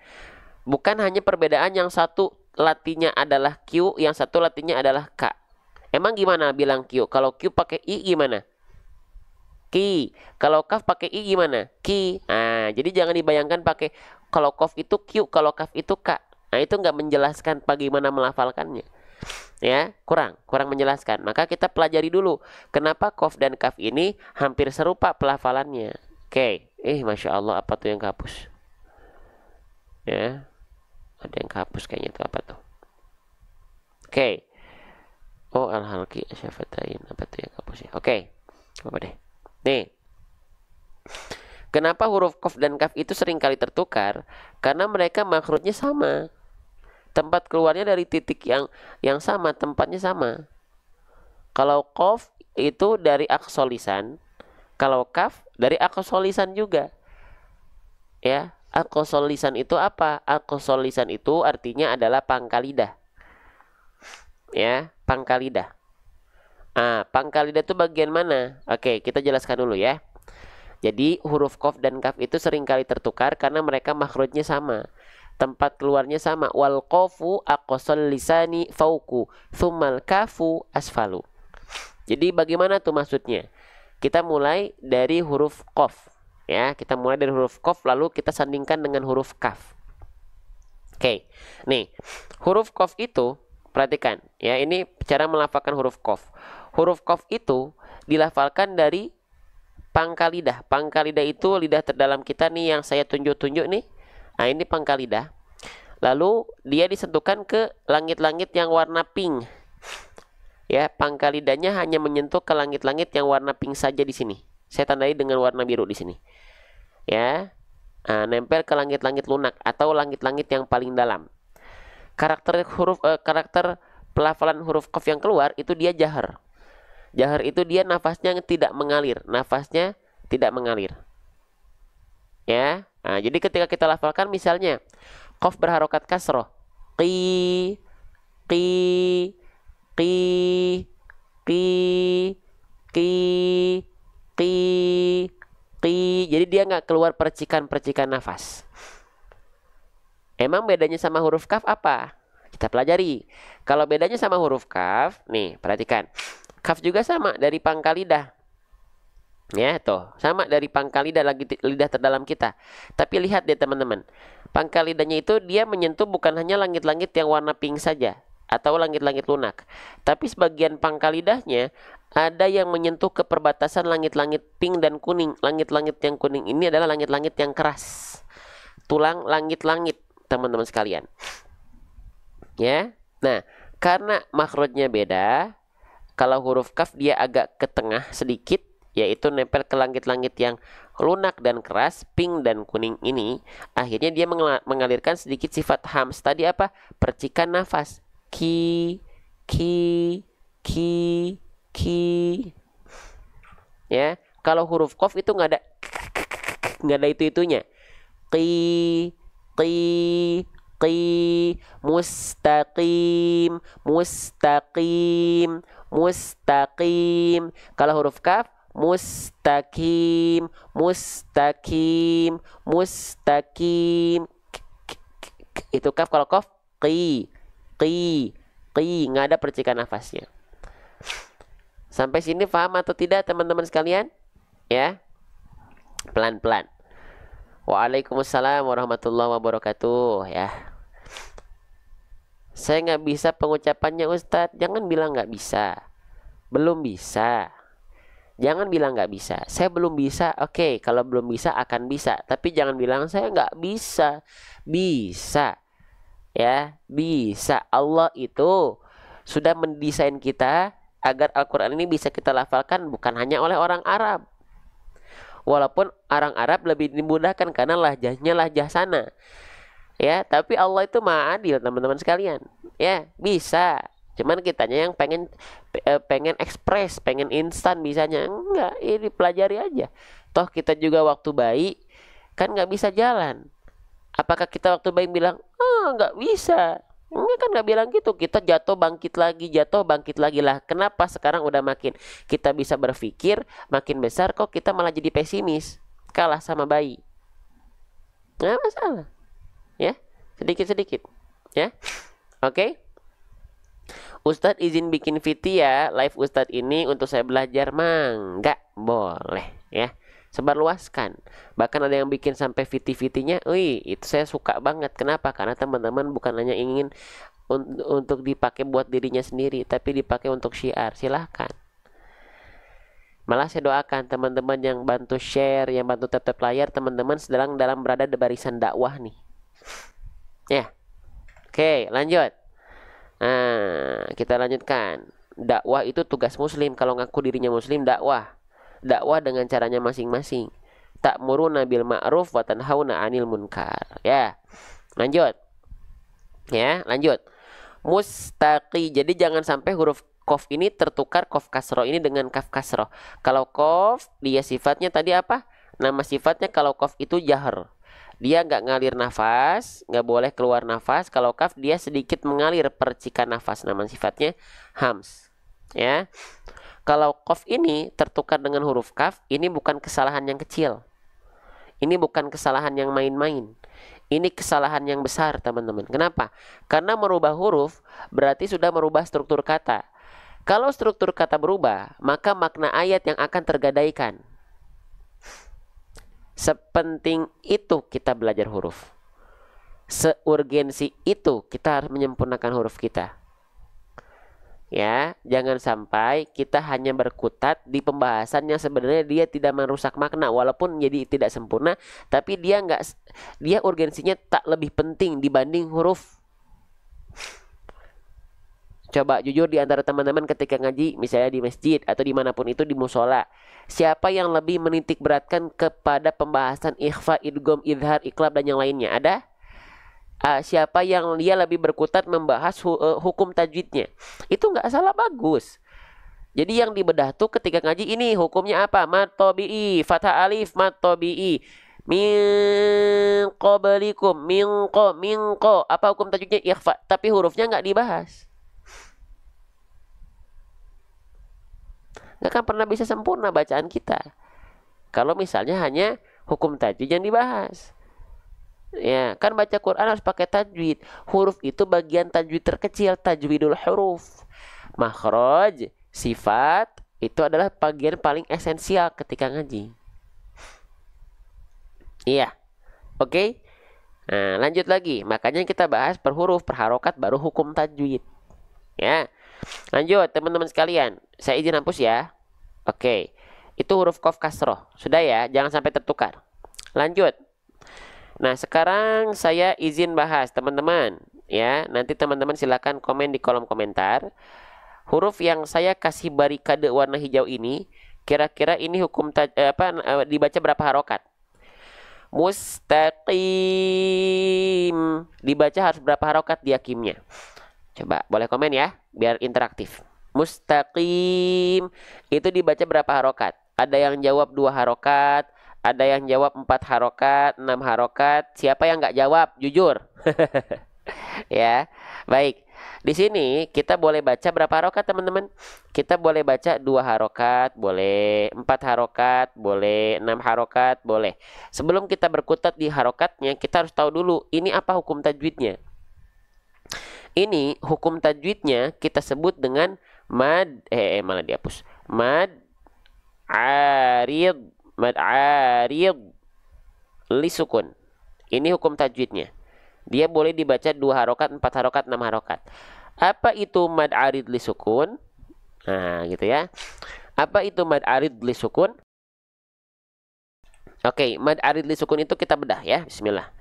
Bukan hanya perbedaan yang satu latinya adalah Q, yang satu latinya adalah K. Emang gimana bilang Q? Kalau Q pakai I gimana? Ki. Kalau kaf pakai I gimana? Ki. Nah, jadi jangan dibayangkan pakai kalau qaf itu Q, kalau kaf itu K. Nah, itu nggak menjelaskan bagaimana melafalkannya. Ya, kurang menjelaskan. Maka kita pelajari dulu kenapa qaf dan kaf ini hampir serupa pelafalannya. Oke. Masya Allah, apa tuh yang kehapus? Ya. Ada yang kehapus kayaknya itu apa tuh? Oke. Oh, al-halqi syafatain, apa tuh yang kehapus ya? Oke. Apa deh? Nih. Kenapa huruf qaf dan kaf itu sering kali tertukar? Karena mereka makhrajnya sama. Tempat keluarnya dari titik yang sama, tempatnya sama. Kalau qaf itu dari aqsal lisan, kalau kaf dari aqsal lisan juga. Ya. Aqsal lisan itu apa? Aqsal lisan itu artinya adalah pangkal lidah. Ya, pangkal lidah. Pangkal lidah itu bagian mana? Oke, kita jelaskan dulu ya. Jadi huruf qaf dan kaf itu seringkali tertukar karena mereka makhrajnya sama. Tempat keluarnya sama. Wal qafu aqsal lisani fauku, thummal kafu asfalu. Jadi bagaimana tuh maksudnya? Kita mulai dari huruf qaf. Ya, kita mulai dari huruf qaf lalu kita sandingkan dengan huruf kaf. Oke. Nih, huruf qaf itu perhatikan ya, ini cara melafalkan huruf qaf. Huruf qaf itu dilafalkan dari pangkal lidah. Pangkal lidah itu lidah terdalam kita nih yang saya tunjuk-tunjuk nih. Nah, ini pangkal lidah. Lalu dia disentuhkan ke langit-langit yang warna pink. Ya, pangkal lidahnya hanya menyentuh ke langit-langit yang warna pink saja di sini. Saya tandai dengan warna biru di sini. Ya. Nempel ke langit-langit lunak atau langit-langit yang paling dalam. Karakter pelafalan huruf qaf yang keluar itu dia jahar. Jahar itu dia nafasnya tidak mengalir, nafasnya tidak mengalir. Ya. Jadi ketika kita lafalkan misalnya qaf berharokat kasroh, qi, qi, qi, qi, qi, qi, qi. Jadi dia nggak keluar percikan-percikan nafas. Emang bedanya sama huruf kaf apa? Kita pelajari. Kalau bedanya sama huruf kaf, nih perhatikan. Kaf juga sama dari pangkal lidah. Ya, tuh, sama dari pangkal lidah lagi lidah terdalam kita. Tapi lihat deh teman-teman. Pangkal lidahnya itu dia menyentuh bukan hanya langit-langit yang warna pink saja atau langit-langit lunak. Tapi sebagian pangkal lidahnya ada yang menyentuh ke perbatasan langit-langit pink dan kuning. Langit-langit yang kuning ini adalah langit-langit yang keras. Tulang langit-langit, teman-teman sekalian. Ya. Nah, karena makhrajnya beda, kalau huruf kaf dia agak ke tengah sedikit, yaitu nempel ke langit-langit yang lunak dan keras, pink dan kuning ini, akhirnya dia mengalirkan sedikit sifat hams. Tadi apa? Percikan nafas. Ki, ki, ki, ki. Ya, kalau huruf qaf itu nggak ada itu-itunya. Qi, qi, qi, mustaqim, mustaqim, mustaqim. Kalau huruf kaf mustaqim, mustaqim, mustaqim. Itu kaf. Kalau qaf qi, qi, qi, nggak ada percikan nafasnya. Sampai sini paham atau tidak teman-teman sekalian? Ya, pelan-pelan. Waalaikumsalam warahmatullahi wabarakatuh. Ya, saya nggak bisa pengucapannya Ustadz. Jangan bilang nggak bisa. Belum bisa. Jangan bilang nggak bisa. Saya belum bisa. Oke, kalau belum bisa akan bisa. Tapi jangan bilang saya nggak bisa. Bisa. Ya, bisa. Allah itu sudah mendesain kita agar Al-Quran ini bisa kita lafalkan bukan hanya oleh orang Arab. Walaupun orang Arab lebih dimudahkan karena lahjahnya lahjah sana. Ya, tapi Allah itu Maha Adil, teman-teman sekalian. Ya, bisa. Cuman kitanya yang pengen ekspres, pengen instan bisanya. Enggak, ini pelajari aja. Toh kita juga waktu bayi kan nggak bisa jalan. Apakah kita waktu bayi bilang, nggak bisa? Enggak, kan nggak bilang gitu. Kita jatuh bangkit lagi lah. Kenapa sekarang udah makin kita bisa berpikir, makin besar kok kita malah jadi pesimis, kalah sama bayi? Nggak masalah. Ya, sedikit-sedikit. Ya, oke. Ustadz izin bikin VT ya, live Ustadz ini untuk saya belajar, nggak boleh ya, sebarluaskan. Bahkan ada yang bikin sampai VT-VT-nya, itu saya suka banget. Kenapa? Karena teman-teman bukan hanya ingin untuk dipakai buat dirinya sendiri, tapi dipakai untuk syiar. Silahkan. Malah saya doakan teman-teman yang bantu share, yang bantu tap-tap layar, teman-teman sedang berada di barisan dakwah nih. Ya, oke, lanjut. Nah, kita lanjutkan. Dakwah itu tugas muslim. Kalau ngaku dirinya muslim, dakwah dengan caranya masing-masing. Ta'muruna bil ma'ruf wa tanhauna 'anil munkar. Ya. Lanjut. Ya, lanjut. Mustaqi. Jadi jangan sampai huruf qaf ini tertukar qaf kasroh ini dengan kaf kasroh. Kalau qaf dia sifatnya tadi apa? Nama sifatnya kalau qaf itu jahar. Dia nggak ngalir nafas, nggak boleh keluar nafas. Kalau kaf dia sedikit mengalir percikan nafas. Nama sifatnya hams. Ya. kalau qaf ini tertukar dengan huruf kaf, ini bukan kesalahan yang kecil. Ini bukan kesalahan yang main-main. Ini kesalahan yang besar, teman-teman. Kenapa? Karena merubah huruf berarti sudah merubah struktur kata. Kalau struktur kata berubah, maka makna ayat yang akan tergadaikan. Sepenting itu kita belajar huruf. Seurgensi itu kita harus menyempurnakan huruf kita. Ya, jangan sampai kita hanya berkutat di pembahasan yang sebenarnya dia tidak merusak makna, walaupun jadi tidak sempurna, tapi dia urgensinya tak lebih penting dibanding huruf. Coba jujur di antara teman-teman ketika ngaji, misalnya di masjid atau dimanapun itu, di musola, siapa yang lebih menitik beratkan kepada pembahasan ikhfa, idgham, idhar, iqlab dan yang lainnya? Ada? Siapa yang dia lebih berkutat membahas hukum tajwidnya? Itu nggak salah, bagus. Jadi yang dibedah tuh ketika ngaji ini hukumnya apa? Mad tabi'i, fathah alif, mad tabi'i. Min qablikum, minqo. Apa hukum tajwidnya? Ikhfa. Tapi hurufnya nggak dibahas. Nggak akan pernah bisa sempurna bacaan kita kalau misalnya hanya hukum tajwid yang dibahas. Ya, kan baca Quran harus pakai tajwid. Huruf itu bagian tajwid terkecil, tajwidul huruf. Makhraj, sifat itu adalah bagian paling esensial ketika ngaji. Iya. Oke. Nah, lanjut lagi. Makanya kita bahas per huruf, per harokat baru hukum tajwid. Ya. Lanjut teman-teman sekalian. Saya izin hapus ya. Oke. Itu huruf qaf kasroh. Sudah ya, jangan sampai tertukar. Lanjut. Nah, sekarang saya izin bahas teman-teman ya. Nanti teman-teman silakan komen di kolom komentar. Huruf yang saya kasih barikade warna hijau ini, kira-kira ini hukum dibaca berapa harokat? Mustaqim dibaca harus berapa harokat diakimnya? Coba boleh komen ya, biar interaktif. Mustaqim itu dibaca berapa harokat? Ada yang jawab 2 harokat, ada yang jawab 4 harokat, 6 harokat. Siapa yang nggak jawab? Jujur. Ya, baik. Di sini kita boleh baca berapa harokat teman-teman? Kita boleh baca 2 harokat, boleh 4 harokat, boleh 6 harokat, boleh. Sebelum kita berkutat di harokatnya, kita harus tahu dulu ini apa hukum tajwidnya. Ini hukum tajwidnya kita sebut dengan mad, malah dihapus. Mad arid. Mad arid li sukun. Ini hukum tajwidnya. Dia boleh dibaca 2 harokat, 4 harokat, 6 harokat. Apa itu mad arid li sukun? Nah, gitu ya. Apa itu mad arid li sukun? Oke, mad arid li sukun itu kita bedah ya. Bismillah.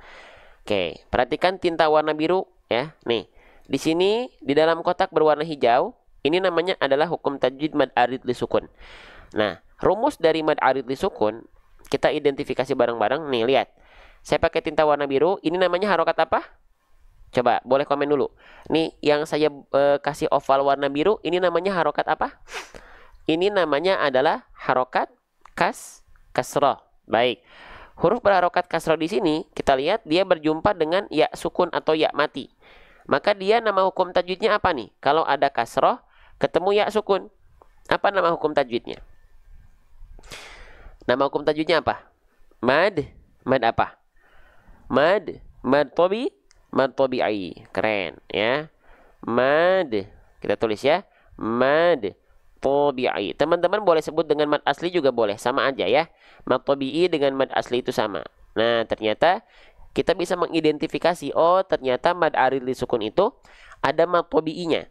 Oke, perhatikan tinta warna biru ya. Nih, di sini di dalam kotak berwarna hijau, ini namanya adalah hukum tajwid mad arid li sukun. Nah, rumus dari mad arid li sukun kita identifikasi bareng-bareng. Nih, lihat. Saya pakai tinta warna biru. Ini namanya harokat apa? Coba, boleh komen dulu. Nih, yang saya kasih oval warna biru, ini namanya harokat apa? Ini namanya adalah harokat kasroh. Baik. Huruf berharokat kasroh di sini, kita lihat dia berjumpa dengan ya sukun atau ya mati. Maka dia nama hukum tajwidnya apa nih? Kalau ada kasroh, ketemu ya sukun. Apa nama hukum tajwidnya? Nama hukum tajwidnya apa? Mad. Mad apa? Mad. Mad tabi'i. Keren ya. Mad. Kita tulis ya. Mad tabi'i. Teman-teman boleh sebut dengan mad asli juga boleh. Sama aja ya. Mad tabi'i dengan mad asli itu sama. Nah, ternyata kita bisa mengidentifikasi. Oh, ternyata mad arid li sukun itu ada mad tabi'inya.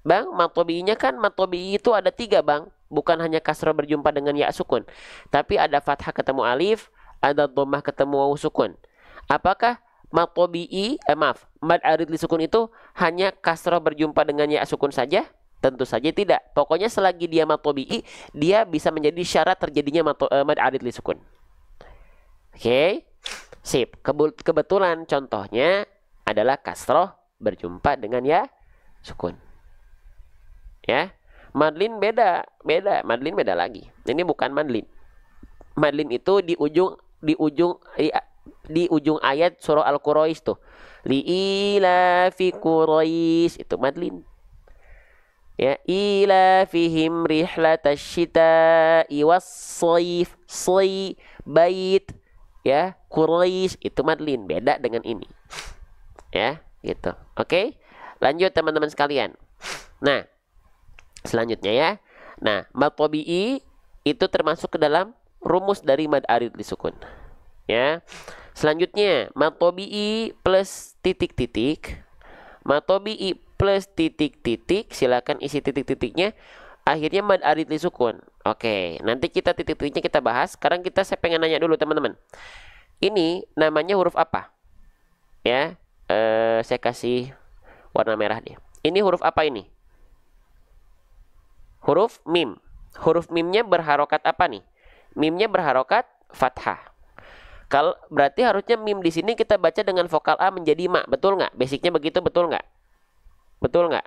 Bang, mad tabi'inya kan mad tabi'i itu ada 3, Bang. Bukan hanya kasrah berjumpa dengan ya sukun, tapi ada fathah ketemu alif, ada dhammah ketemu waw sukun. Apakah mad tabi'i, mad arid li sukun itu hanya kasrah berjumpa dengan ya sukun saja? Tentu saja tidak. Pokoknya selagi dia mad tabi'i, dia bisa menjadi syarat terjadinya mad arid li sukun. Oke. Sip. Kebetulan contohnya adalah kasrah berjumpa dengan ya sukun. Ya. Madlin beda. Madlin beda lagi. Ini bukan madlin. Madlin itu di ujung ayat surah Al-Quraish tuh. Li'ila fi Quraish itu madlin. Ya, ila fihim rihlatash syita'i was-shaif. Bait, ya, Quraisy itu madlin, beda dengan ini. Ya, gitu. Oke. Lanjut teman-teman sekalian. Nah, selanjutnya ya. Nah, mad tabi'i itu termasuk ke dalam rumus dari mad arid lisukun. Ya. Selanjutnya, mad tabi'i plus titik-titik. Mad tabi'i plus titik-titik, silakan isi titik-titiknya. Akhirnya mad arid lisukun. Oke, nanti kita titik-titiknya kita bahas. Sekarang saya pengen nanya dulu teman-teman. Ini namanya huruf apa? Ya, saya kasih warna merah dia. Ini huruf apa ini? Huruf mim. Huruf mimnya berharokat apa nih? Mimnya berharokat fathah. Kalau berarti harusnya mim di sini kita baca dengan vokal A menjadi ma, betul nggak? Basicnya begitu, betul nggak? Betul nggak?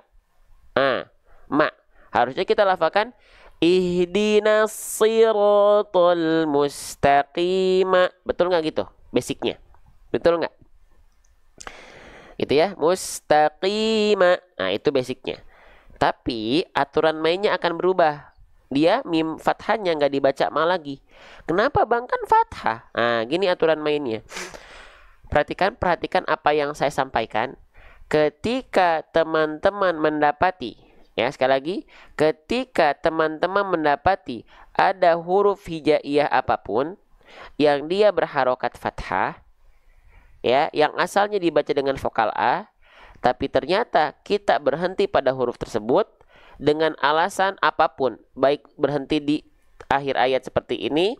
Ma. Harusnya kita lafalkan ihdinas siratal mustaqima. Betul nggak gitu? Basicnya. Betul nggak? Gitu ya, mustaqima. Nah, itu basicnya. Tapi aturan mainnya akan berubah. Dia mim fathahnya nggak dibaca ma lagi. Kenapa bang? Kan fathah. Nah, gini aturan mainnya. Perhatikan apa yang saya sampaikan. Ketika teman-teman mendapati, ya sekali lagi, ketika teman-teman mendapati ada huruf hijaiyah apapun yang dia berharokat fathah, ya, yang asalnya dibaca dengan vokal A, tapi ternyata kita berhenti pada huruf tersebut dengan alasan apapun, baik berhenti di akhir ayat seperti ini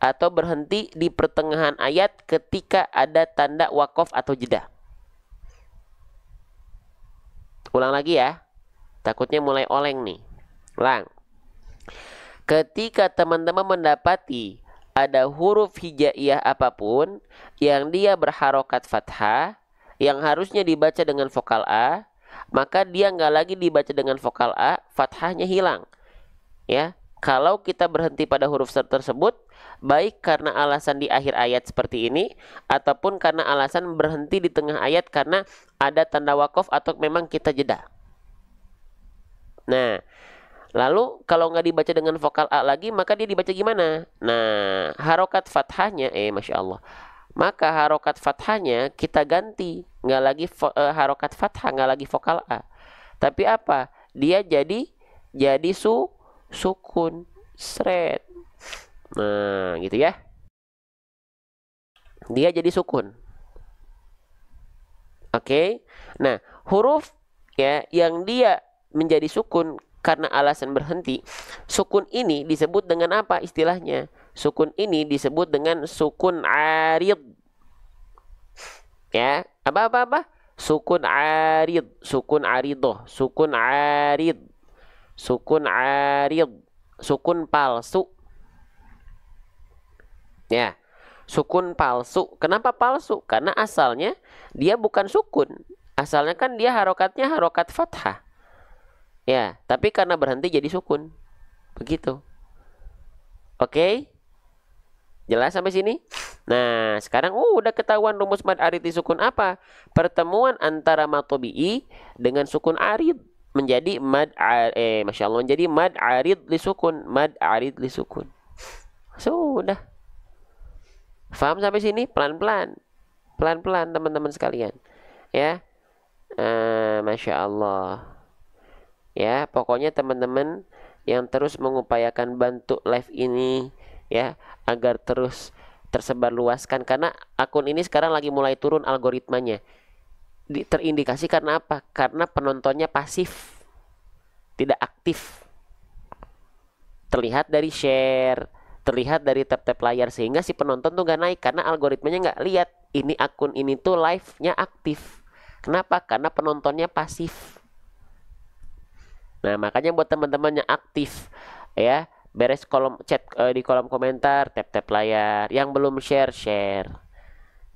atau berhenti di pertengahan ayat ketika ada tanda wakof atau jeda. Ulang lagi ya, takutnya mulai oleng nih. Ulang. Ketika teman-teman mendapati ada huruf hijaiyah apapun yang dia berharokat fathah, yang harusnya dibaca dengan vokal A, maka dia nggak lagi dibaca dengan vokal A, fathahnya hilang. Ya, kalau kita berhenti pada huruf tersebut, baik karena alasan di akhir ayat seperti ini, ataupun karena alasan berhenti di tengah ayat karena ada tanda wakof atau memang kita jeda. Nah, lalu kalau nggak dibaca dengan vokal A lagi, maka dia dibaca gimana? Nah, harokat fathahnya, Masya Allah. Maka harokat fathahnya kita ganti. Nggak lagi harokat fathah, nggak lagi vokal A. Tapi apa? Dia jadi sukun. Sret. Nah, gitu ya. Dia jadi sukun. Oke. Nah, huruf ya yang dia menjadi sukun karena alasan berhenti. Sukun ini disebut dengan apa istilahnya? Sukun ini disebut dengan sukun arid. Ya, apa? Sukun arid, sukun aridoh, sukun arid, sukun arid, sukun palsu. Ya, sukun palsu. Kenapa palsu? Karena asalnya dia bukan sukun. Asalnya kan dia harokatnya harokat fathah. Ya, tapi karena berhenti jadi sukun. Begitu. Oke? Jelas sampai sini? Nah, sekarang udah ketahuan rumus mad arid di sukun apa? Pertemuan antara mad tabi'i dengan sukun arid menjadi Masya Allah, menjadi mad arid li sukun, mad arid li sukun. Sudah. Paham sampai sini? Pelan-pelan. Pelan-pelan teman-teman sekalian. Ya. Masya Allah. Ya, pokoknya teman-teman yang terus mengupayakan bantu live ini ya agar terus tersebar luaskan, karena akun ini sekarang lagi mulai turun algoritmanya. Terindikasi karena apa? Karena penontonnya pasif, tidak aktif. Terlihat dari share, terlihat dari tap-tap layar, sehingga si penonton tuh gak naik karena algoritmanya nggak lihat ini akun ini tuh live-nya aktif. Kenapa? Karena penontonnya pasif. Nah, makanya buat teman-teman yang aktif ya, beres kolom chat di kolom komentar, tap-tap layar, yang belum share.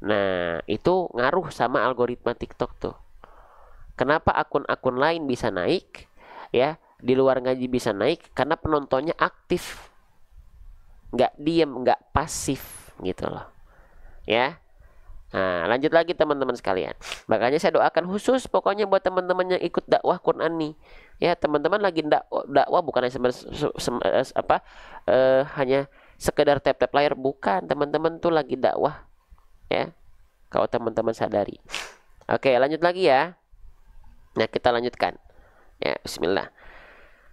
Nah, itu ngaruh sama algoritma TikTok tuh. Kenapa akun-akun lain bisa naik ya, di luar ngaji bisa naik? Karena penontonnya aktif, nggak diem, nggak pasif gitu loh ya. Nah, lanjut lagi teman-teman sekalian. Makanya saya doakan khusus pokoknya buat teman-teman yang ikut dakwah Quran nih. Ya, teman-teman lagi dakwah bukan hanya hanya sekedar tap-tap layar, bukan. Teman-teman tuh lagi dakwah ya. Kalau teman-teman sadari. Oke, lanjut lagi ya. Nah, kita lanjutkan. Ya, bismillah.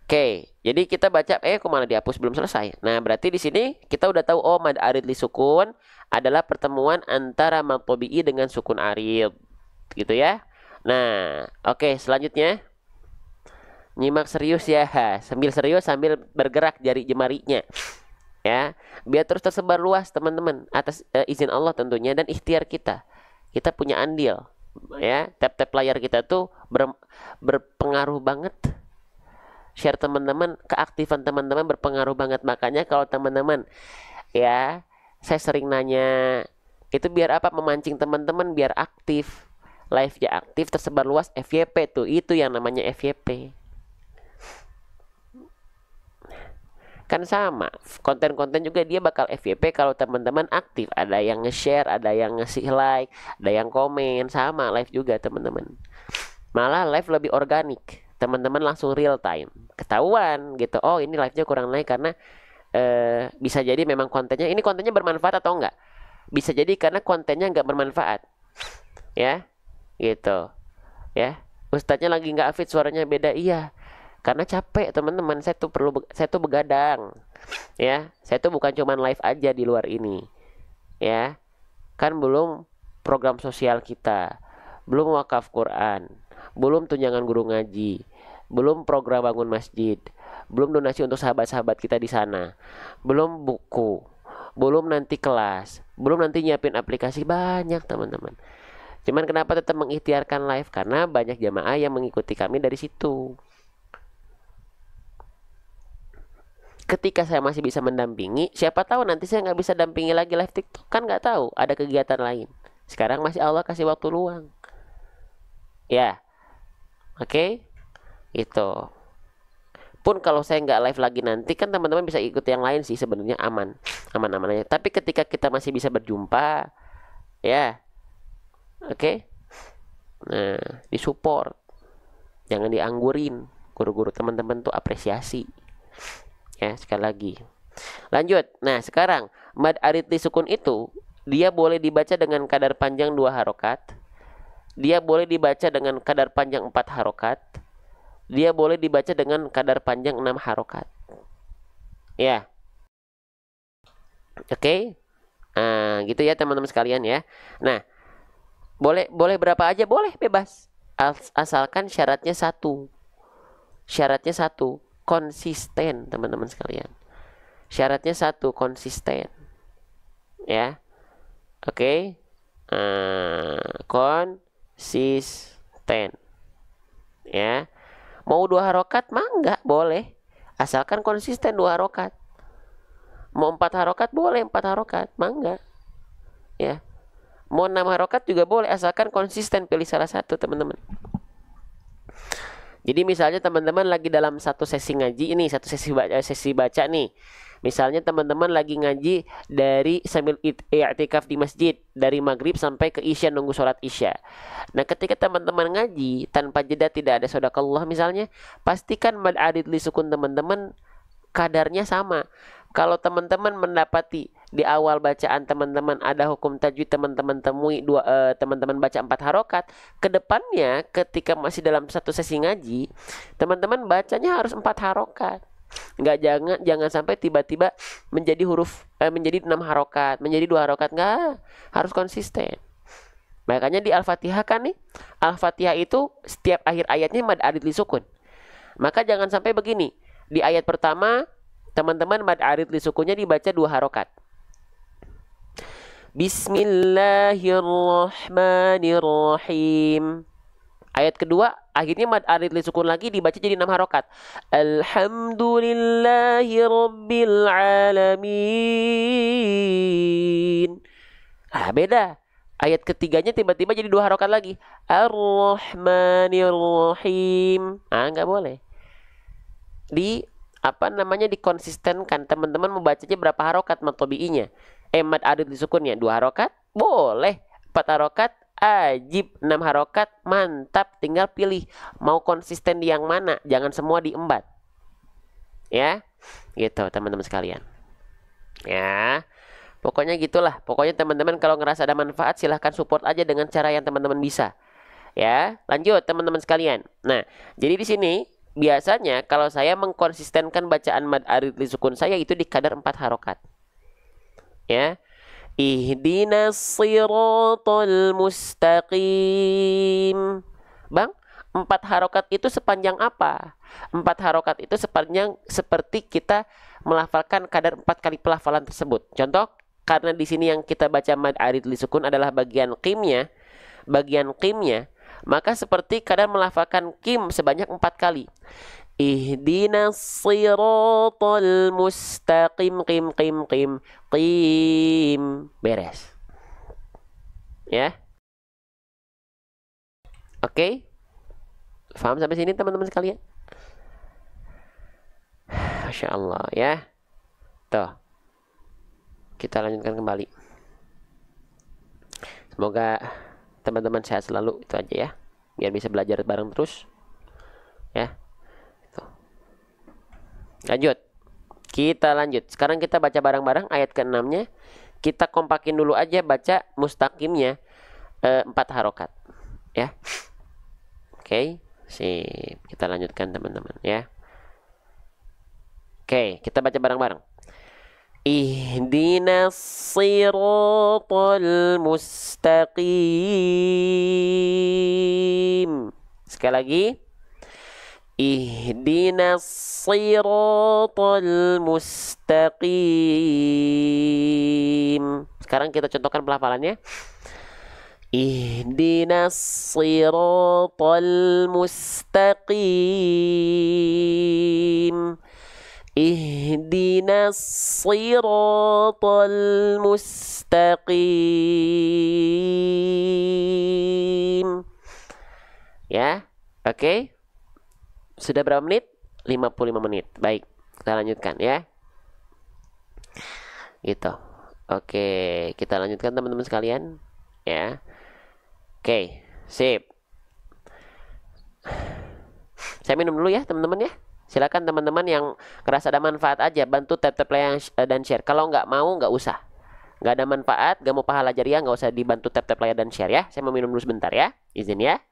Oke, jadi kita baca kok malah dihapus belum selesai. Nah, berarti di sini kita udah tahu mad arid li sukun adalah pertemuan antara mad tabi'i dengan sukun arid. Gitu ya. Nah, oke, selanjutnya nyimak serius ya. Sambil serius sambil bergerak jari jemarinya. Ya, biar terus tersebar luas teman-teman atas izin Allah tentunya dan ikhtiar kita. Kita punya andil. Ya, tap-tap layar kita tuh berpengaruh banget. Share teman-teman, keaktifan teman-teman berpengaruh banget. Makanya kalau teman-teman ya, saya sering nanya itu biar apa, memancing teman-teman biar aktif, live-nya aktif, tersebar luas, FYP tuh, itu yang namanya FYP. Kan sama, konten-konten juga dia bakal FYP kalau teman-teman aktif. Ada yang nge-share, ada yang ngasih like, ada yang komen, sama live juga teman-teman. Malah live lebih organik. Teman-teman langsung real time ketahuan gitu, oh ini live-nya kurang naik karena bisa jadi memang kontennya bermanfaat atau enggak, bisa jadi karena kontennya enggak bermanfaat ya, gitu ya. Ustadznya lagi enggak fit, suaranya beda, iya karena capek teman-teman. Saya tuh begadang ya, saya tuh bukan cuman live aja di luar ini ya, kan belum program sosial kita, belum wakaf Quran, belum tunjangan guru ngaji, belum program bangun masjid, belum donasi untuk sahabat-sahabat kita di sana, belum buku, belum nanti kelas, belum nanti nyiapin aplikasi, banyak teman-teman. Cuman kenapa tetap mengikhtiarkan live? Karena banyak jamaah yang mengikuti kami dari situ. Ketika saya masih bisa mendampingi, siapa tahu nanti saya nggak bisa dampingi lagi live TikTok, kan nggak tahu, ada kegiatan lain. Sekarang masih Allah kasih waktu luang ya. Oke, itu pun kalau saya nggak live lagi nanti kan teman-teman bisa ikut yang lain sih, sebenarnya aman aja. Tapi ketika kita masih bisa berjumpa ya, oke. Nah, disupport, jangan dianggurin. Guru-guru teman-teman tuh apresiasi ya, sekali lagi. Lanjut. Nah, sekarang mad arid li sukun itu dia boleh dibaca dengan kadar panjang 2 harokat, dia boleh dibaca dengan kadar panjang 4 harokat, dia boleh dibaca dengan kadar panjang 6 harokat ya. Oke. Nah, gitu ya teman-teman sekalian ya. Nah, boleh berapa aja boleh, bebas, asalkan syaratnya satu, konsisten teman-teman sekalian. Syaratnya satu, konsisten ya. Oke. Konsisten ya. Mau 2 harokat mah enggak boleh, asalkan konsisten 2 harokat. Mau 4 harokat boleh 4 harokat, mah enggak ya. Mau 6 harokat juga boleh, asalkan konsisten pilih salah satu teman-teman. Jadi misalnya teman-teman lagi dalam satu sesi ngaji ini, satu sesi baca nih. Misalnya teman-teman lagi ngaji dari sambil i'tikaf di masjid dari maghrib sampai ke isya, nunggu sholat isya. Nah, ketika teman-teman ngaji tanpa jeda, tidak ada sodakallah misalnya, pastikan mad arid li sukun teman-teman kadarnya sama. Kalau teman-teman mendapati di awal bacaan teman-teman ada hukum tajwid, teman-teman temui teman-teman baca 4 harokat, kedepannya ketika masih dalam satu sesi ngaji, teman-teman bacanya harus 4 harokat. Jangan sampai tiba-tiba menjadi menjadi 6 harokat, menjadi 2 harokat, nggak, harus konsisten. Makanya di Al-Fatihah kan nih, Al-Fatihah itu setiap akhir ayatnya mad arid li sukun. Maka jangan sampai begini, di ayat pertama teman-teman mad arid li sukunnya dibaca 2 harokat. Bismillahirrahmanirrahim. Ayat kedua akhirnya mad arid li sukun lagi, dibaca jadi 6 harokat. Alhamdulillahirabbil alamin. Beda. Ayat ketiganya tiba-tiba jadi 2 harokat lagi. Ar-Rahmanir-Rahim. Nggak boleh. Dikonsistenkan. Teman-teman membacanya berapa harokat mad tabi'inya? Mad arid li sukunnya 2 harokat? Boleh. 4 harokat ajib, 6 harokat mantap. Tinggal pilih mau konsisten di yang mana, jangan semua diembat. Ya, gitu teman-teman sekalian. Ya, pokoknya gitulah. Pokoknya teman-teman kalau ngerasa ada manfaat silahkan support aja dengan cara yang teman-teman bisa. Ya, lanjut teman-teman sekalian. Nah, jadi di sini biasanya kalau saya mengkonsistenkan bacaan mad arid li sukun saya itu di kadar 4 harokat. Ya. Ihdinas siratal mustaqim. Bang, 4 harokat itu sepanjang apa? 4 harokat itu sepanjang seperti kita melafalkan kadar 4 kali pelafalan tersebut. Contoh, karena di sini yang kita baca mad arid li sukun adalah bagian qimnya, maka seperti kadar melafalkan qim sebanyak 4 kali. Ihdinas siratal mustaqim, qim. Beres. Ya. Oke. Paham sampai sini teman-teman sekalian? Masya Allah ya. Tuh. Kita lanjutkan kembali. Semoga teman-teman sehat selalu, itu aja ya. Biar bisa belajar bareng terus. Ya. Tuh. Lanjut. Kita lanjut. Sekarang kita baca bareng-bareng ayat ke-6-nya. Kita kompakin dulu aja baca mustaqimnya 4 harokat. Ya. Oke. Sip. Kita lanjutkan teman-teman ya. Oke, kita baca bareng-bareng. Ihdinas siratal mustaqim. Sekali lagi. Ihdinas siratal mustaqim. Sekarang kita contohkan pelafalannya. Ihdinas siratal mustaqim. Ihdinas siratal mustaqim. Ya, oke. Sudah berapa menit? 55 menit. Baik, kita lanjutkan ya. Gitu. Oke, kita lanjutkan teman-teman sekalian ya. Oke, sip. Saya minum dulu ya teman-teman ya. Silakan teman-teman yang ngerasa ada manfaat aja bantu tap like dan share. Kalau nggak mau nggak usah. Nggak ada manfaat, nggak mau pahala jariah, nggak usah dibantu tap like dan share ya. Saya mau minum dulu sebentar ya. Izin ya.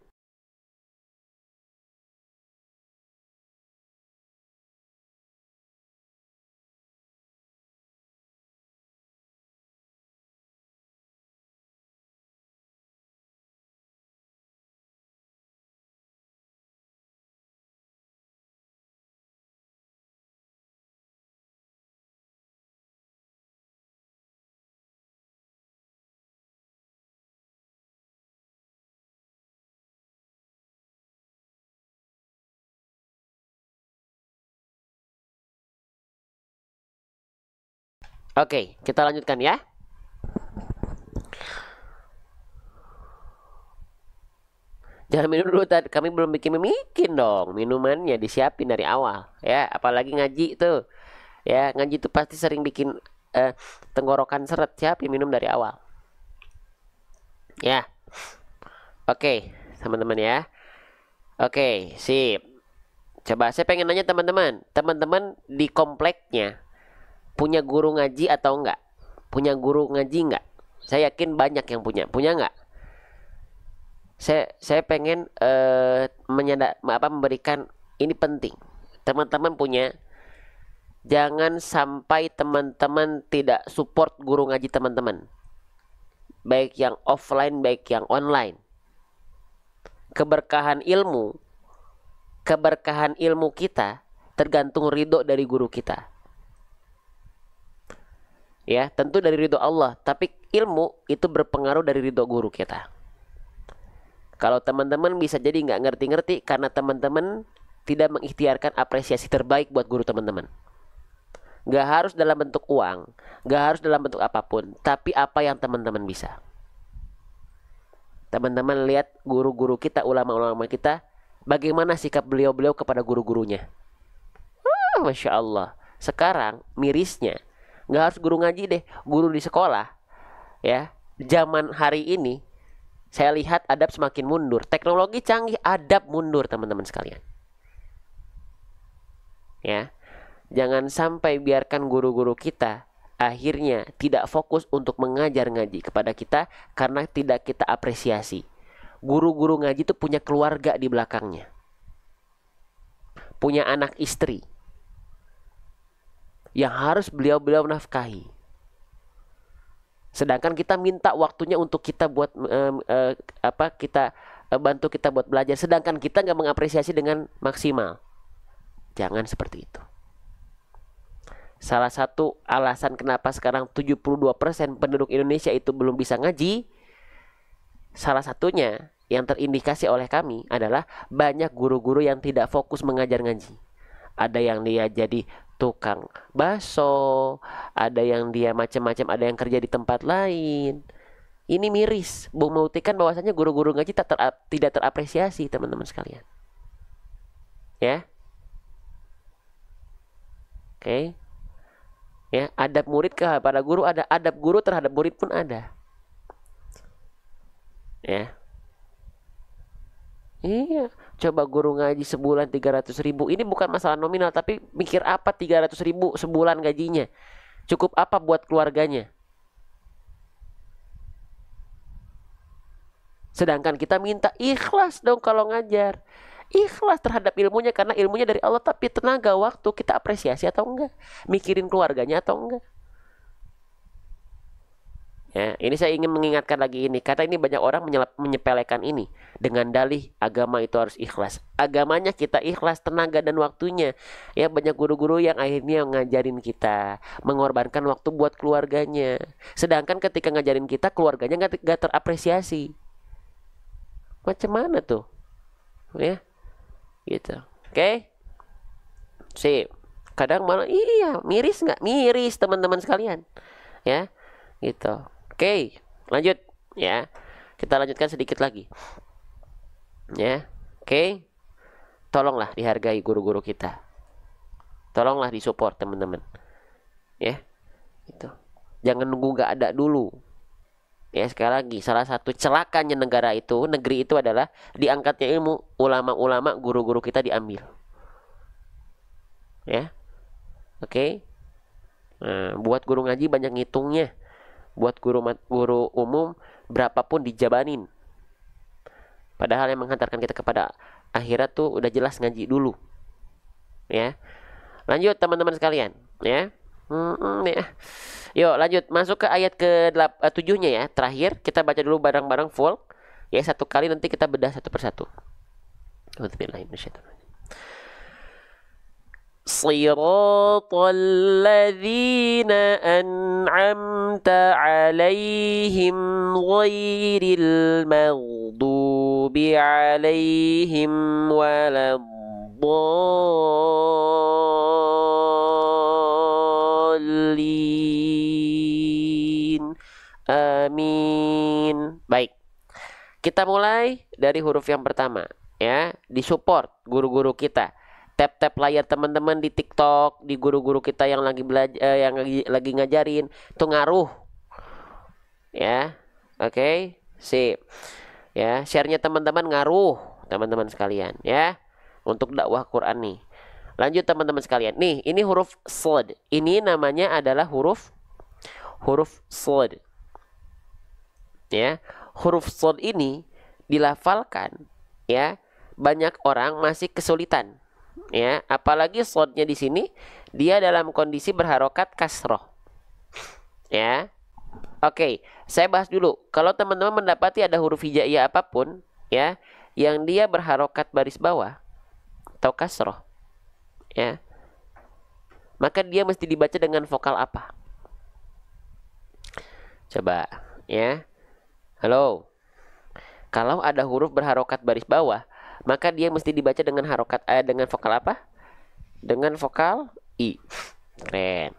Oke, kita lanjutkan ya. Jangan minum dulu tadi, kami belum bikin dong. Minumannya disiapin dari awal ya, apalagi ngaji tuh. Ya, ngaji tuh pasti sering bikin tenggorokan seret, siapin minum dari awal. Ya. Oke, teman-teman ya. Oke, sip. Coba saya pengen nanya teman-teman. Teman-teman di kompleknya punya guru ngaji atau enggak? Punya guru ngaji enggak? Saya yakin banyak yang punya. Punya enggak? Saya pengen memberikan ini penting. Teman-teman punya. Jangan sampai teman-teman tidak support guru ngaji teman-teman. Baik yang offline, baik yang online. Keberkahan ilmu kita tergantung ridho dari guru kita. Ya, tentu dari ridho Allah, tapi ilmu itu berpengaruh dari ridho guru kita. Kalau teman-teman bisa jadi nggak ngerti-ngerti karena teman-teman tidak mengikhtiarkan apresiasi terbaik buat guru teman-teman. Nggak harus dalam bentuk uang, nggak harus dalam bentuk apapun, tapi apa yang teman-teman bisa. Teman-teman lihat guru-guru kita, ulama-ulama kita, bagaimana sikap beliau-beliau kepada guru-gurunya. Masya Allah. Sekarang mirisnya, nggak harus guru ngaji deh, guru di sekolah. Ya, zaman hari ini Saya lihat adab semakin mundur. Teknologi canggih, adab mundur, teman-teman sekalian. Ya. Jangan sampai biarkan guru-guru kita akhirnya tidak fokus untuk mengajar ngaji kepada kita karena tidak kita apresiasi. Guru-guru ngaji itu punya keluarga di belakangnya. Punya anak istri yang harus beliau-beliau nafkahi. Sedangkan kita minta waktunya untuk kita buat bantu kita buat belajar, sedangkan kita nggak mengapresiasi dengan maksimal. Jangan seperti itu. Salah satu alasan kenapa sekarang 72% penduduk Indonesia itu belum bisa ngaji, salah satunya yang terindikasi oleh kami adalah banyak guru-guru yang tidak fokus mengajar ngaji. Ada yang dia jadi tukang bakso, ada yang dia macam-macam, ada yang kerja di tempat lain. Ini miris, membuktikan bahwasanya guru-guru ngaji tidak terapresiasi, teman-teman sekalian. Ya. Oke. Ya, adab murid kepada guru ada, adab guru terhadap murid pun ada. Ya. Iya, coba guru ngaji sebulan 300.000. Ini bukan masalah nominal, tapi mikir apa 300.000 sebulan gajinya? Cukup apa buat keluarganya? Sedangkan kita minta ikhlas dong kalau ngajar. Ikhlas terhadap ilmunya karena ilmunya dari Allah, tapi tenaga waktu kita apresiasi atau enggak? Mikirin keluarganya atau enggak? Ya, ini saya ingin mengingatkan lagi ini karena ini banyak orang menyepelekan ini dengan dalih agama itu harus ikhlas. Agamanya kita ikhlas tenaga dan waktunya. Ya, banyak guru-guru yang akhirnya ngajarin kita, mengorbankan waktu buat keluarganya. Sedangkan ketika ngajarin kita keluarganya nggak terapresiasi. Macam mana tuh? Ya. Gitu. Oke. Sip. Kadang malah iya, miris nggak? Miris, teman-teman sekalian. Ya. Gitu. Oke, lanjut ya. Kita lanjutkan sedikit lagi. Ya. Oke. Tolonglah dihargai guru-guru kita. Tolonglah disupport, teman-teman. Ya. Gitu. Jangan nunggu nggak ada dulu. Ya, sekali lagi, salah satu celakanya negeri itu adalah diangkatnya ilmu, ulama-ulama, guru-guru kita diambil. Ya. Oke. Nah, buat guru ngaji banyak ngitungnya. Buat guru umum berapapun dijabanin. Padahal yang menghantarkan kita kepada akhirat tuh udah jelas ngaji dulu. Ya. Lanjut teman-teman sekalian, ya. Ya. Yuk lanjut masuk ke ayat ke-7-nya ya. Terakhir kita baca dulu bareng-bareng full. Ya, satu kali nanti kita bedah satu persatu. Shiratal ladzina an'amta 'alaihim ghairil maghdubi 'alaihim waladdallin. Amin. Baik. Kita mulai dari huruf yang pertama ya, disupport guru-guru kita. Tap-tap layar teman-teman di TikTok, di guru-guru kita yang lagi belajar, yang lagi ngajarin, itu ngaruh. Ya. Oke, sip. Ya, share-nya teman-teman ngaruh, teman-teman sekalian ya. Untuk dakwah Quran nih. Lanjut teman-teman sekalian. Nih, ini huruf shad. Ini namanya adalah huruf shad. Ya, huruf shad ini dilafalkan ya, banyak orang masih kesulitan. Ya, apalagi shadnya di sini dia dalam kondisi berharokat kasroh. Ya. Oke, saya bahas dulu. Kalau teman-teman mendapati ada huruf hijaiyah apapun ya, yang dia berharokat baris bawah atau kasroh, ya, maka dia mesti dibaca dengan vokal apa? Coba, ya. Halo. Kalau ada huruf berharokat baris bawah, maka dia mesti dibaca dengan dengan vokal apa? Dengan vokal I. Keren.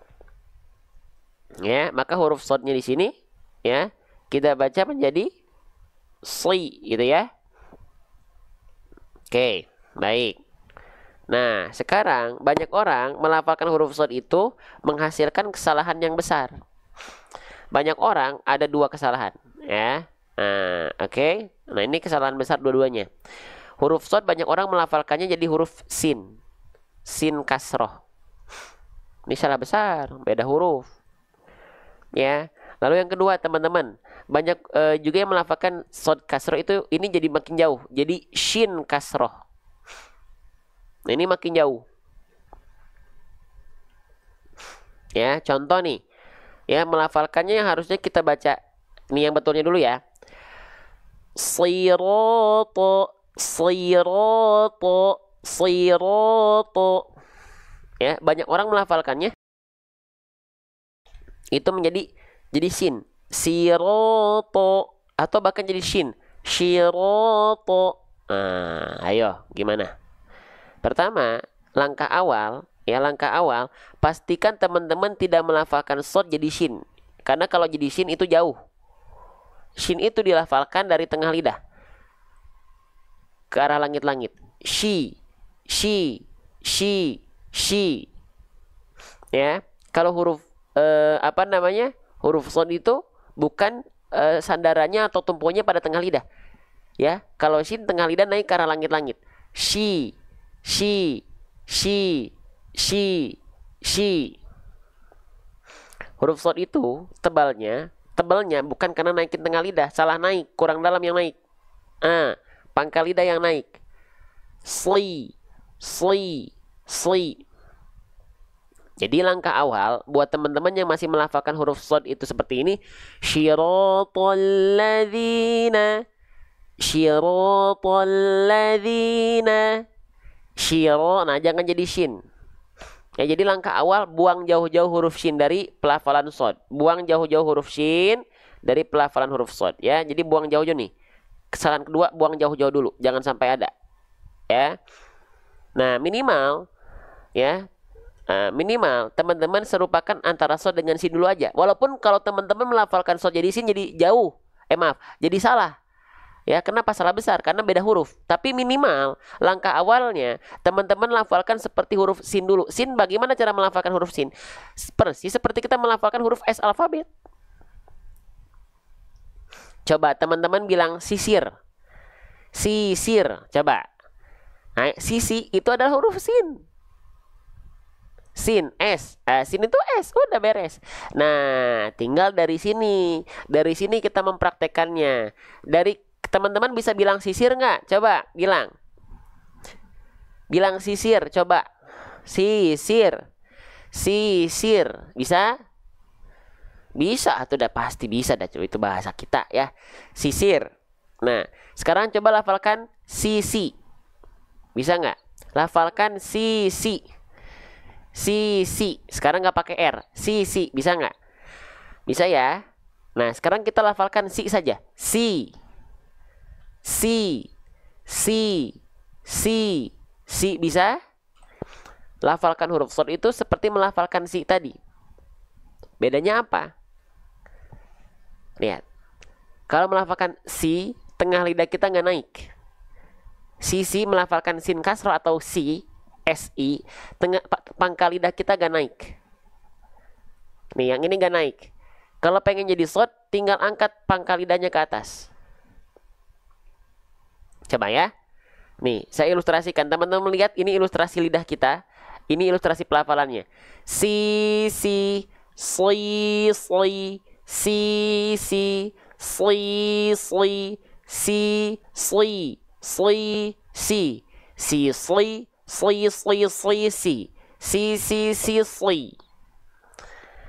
Ya, maka huruf shadnya di sini ya, kita baca menjadi si gitu ya. Oke, baik. Nah, sekarang banyak orang melafalkan huruf shad itu menghasilkan kesalahan yang besar. Banyak orang ada dua kesalahan ya. Nah, oke. Nah, ini kesalahan besar dua-duanya. Huruf shad banyak orang melafalkannya jadi huruf sin. Sin kasroh. Ini salah besar, beda huruf. Ya. Lalu yang kedua, teman-teman, banyak juga yang melafalkan shad kasroh itu ini jadi makin jauh. Jadi shin kasroh. Nah, ini makin jauh. Ya, contoh nih. Ya, melafalkannya yang harusnya kita baca. Ini yang betulnya dulu ya. Sirata, sirata, sirata. Ya, banyak orang melafalkannya itu jadi sin, sirata, atau bahkan jadi shin, sirata. Nah, ayo gimana? Pertama, langkah awal, pastikan teman-teman tidak melafalkan shad jadi shin. Karena kalau jadi shin itu jauh. Shin itu dilafalkan dari tengah lidah ke arah langit-langit. Shi, shi, shi, shi. Ya, kalau huruf huruf shad itu bukan sandarannya atau tumpuannya pada tengah lidah. Ya, kalau shin tengah lidah naik ke arah langit-langit. Shi, shi, shi, shi, shi. Huruf shad itu tebalnya bukan karena naikin tengah lidah, salah naik, kurang dalam yang naik. Pangkal lidah yang naik. Sli, sli, sli. Jadi langkah awal buat teman-teman yang masih melafalkan huruf shad itu seperti ini, syiratal ladzina, syiratal ladzina, syiro. Nah, jangan jadi shin. Ya, jadi langkah awal buang jauh-jauh huruf shin dari pelafalan shad. Buang jauh-jauh huruf shin dari pelafalan huruf shad ya. Jadi buang jauh-jauh nih. Kesalahan kedua, buang jauh-jauh dulu, jangan sampai ada. Ya. Nah, minimal ya. Minimal teman-teman serupakan antara shad dengan sin dulu aja. Walaupun kalau teman-teman melafalkan shad jadi sin jadi jauh. Jadi salah. Ya, kenapa salah besar? Karena beda huruf. Tapi minimal langkah awalnya teman-teman lafalkan seperti huruf sin dulu. Sin, bagaimana cara melafalkan huruf sin? Persis seperti kita melafalkan huruf S alfabet. Coba teman-teman bilang sisir. Sisir, coba. Nah, sisi itu adalah huruf sin. Sin, S. Sin itu S, udah beres. Nah, tinggal dari sini. Dari sini kita mempraktekannya. Teman-teman bisa bilang sisir nggak? Coba bilang. Bilang sisir, coba. Sisir. Sisir. Bisa? Bisa, atau udah pasti bisa dah. Itu bahasa kita ya. Sisir. Nah, sekarang coba lafalkan sisi. Bisa nggak? Lafalkan sisi. Sisi. Sekarang nggak pakai R. Sisi. Bisa nggak? Bisa ya. Nah, sekarang kita lafalkan si saja. Si. Si, si, si, bisa? Lafalkan huruf shad itu seperti melafalkan si tadi. Bedanya apa? Lihat. Kalau melafalkan si, tengah lidah kita nggak naik. Si melafalkan sin kasroh atau si, si, pangkal lidah kita nggak naik. Nih, yang ini nggak naik. Kalau pengen jadi shad, tinggal angkat pangkal lidahnya ke atas. Coba ya. Nih, saya ilustrasikan. Teman-teman lihat, ini ilustrasi lidah kita. Ini ilustrasi pelafalannya. Si, si, sli, sli, si, si, sli, sli, si, sli, sli, si, si, sli, sli, sli, sli, si, sli.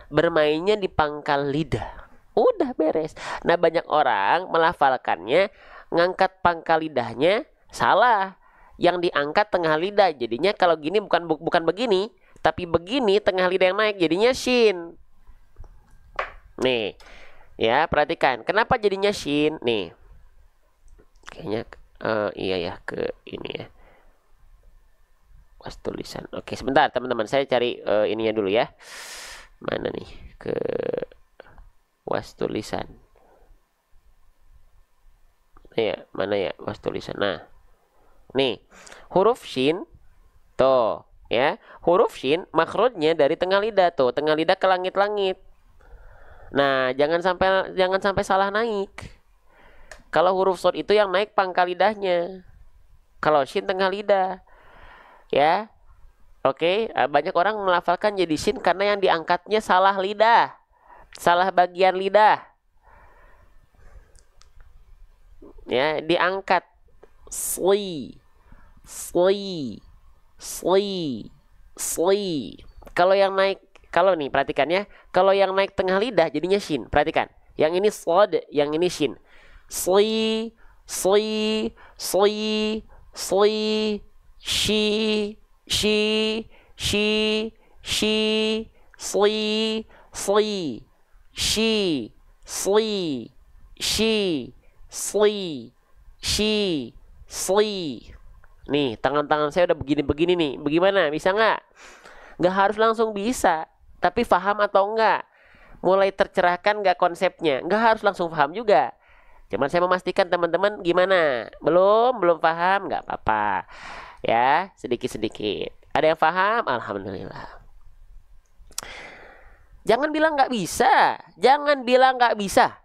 Bermainnya di pangkal lidah. Udah beres. Nah, banyak orang melafalkannya ngangkat pangkal lidahnya salah. Yang diangkat tengah lidah. Jadinya kalau gini bukan begini, tapi begini tengah lidah yang naik, jadinya shin. Nih. Ya, perhatikan. Kenapa jadinya shin? Nih. Kayaknya iya ya, ke ini ya. Was tulisan. Oke, sebentar teman-teman, saya cari ininya dulu ya. Mana nih? Ke was tulisan. Ya, mana ya was tulisan. Nah, nih huruf shin, tuh ya, huruf shin makhrajnya dari tengah lidah, tuh tengah lidah ke langit-langit. Nah, jangan sampai salah naik. Kalau huruf shad itu yang naik pangkal lidahnya. Kalau shin tengah lidah. Ya. Oke, banyak orang melafalkan jadi shin karena yang diangkatnya salah lidah. Salah bagian lidah. Ya, diangkat sli. Sli. Sli. Sli. Kalau yang naik, kalau nih perhatikan ya, kalau yang naik tengah lidah jadinya shin. Perhatikan. Yang ini shad, yang ini shin. Sli, sli, sli, sli, shi, shi, shi, shi, sli, sli, shi, sli, shi, sli, shi, sli. Nih, tangan-tangan saya udah begini-begini nih. Bagaimana? Bisa nggak? Nggak harus langsung bisa, tapi paham atau enggak? Mulai tercerahkan nggak konsepnya? Nggak harus langsung paham juga. Cuman saya memastikan teman-teman gimana? Belum paham? Nggak apa-apa. Ya, sedikit-sedikit. Ada yang paham? Alhamdulillah. Jangan bilang nggak bisa. Jangan bilang nggak bisa.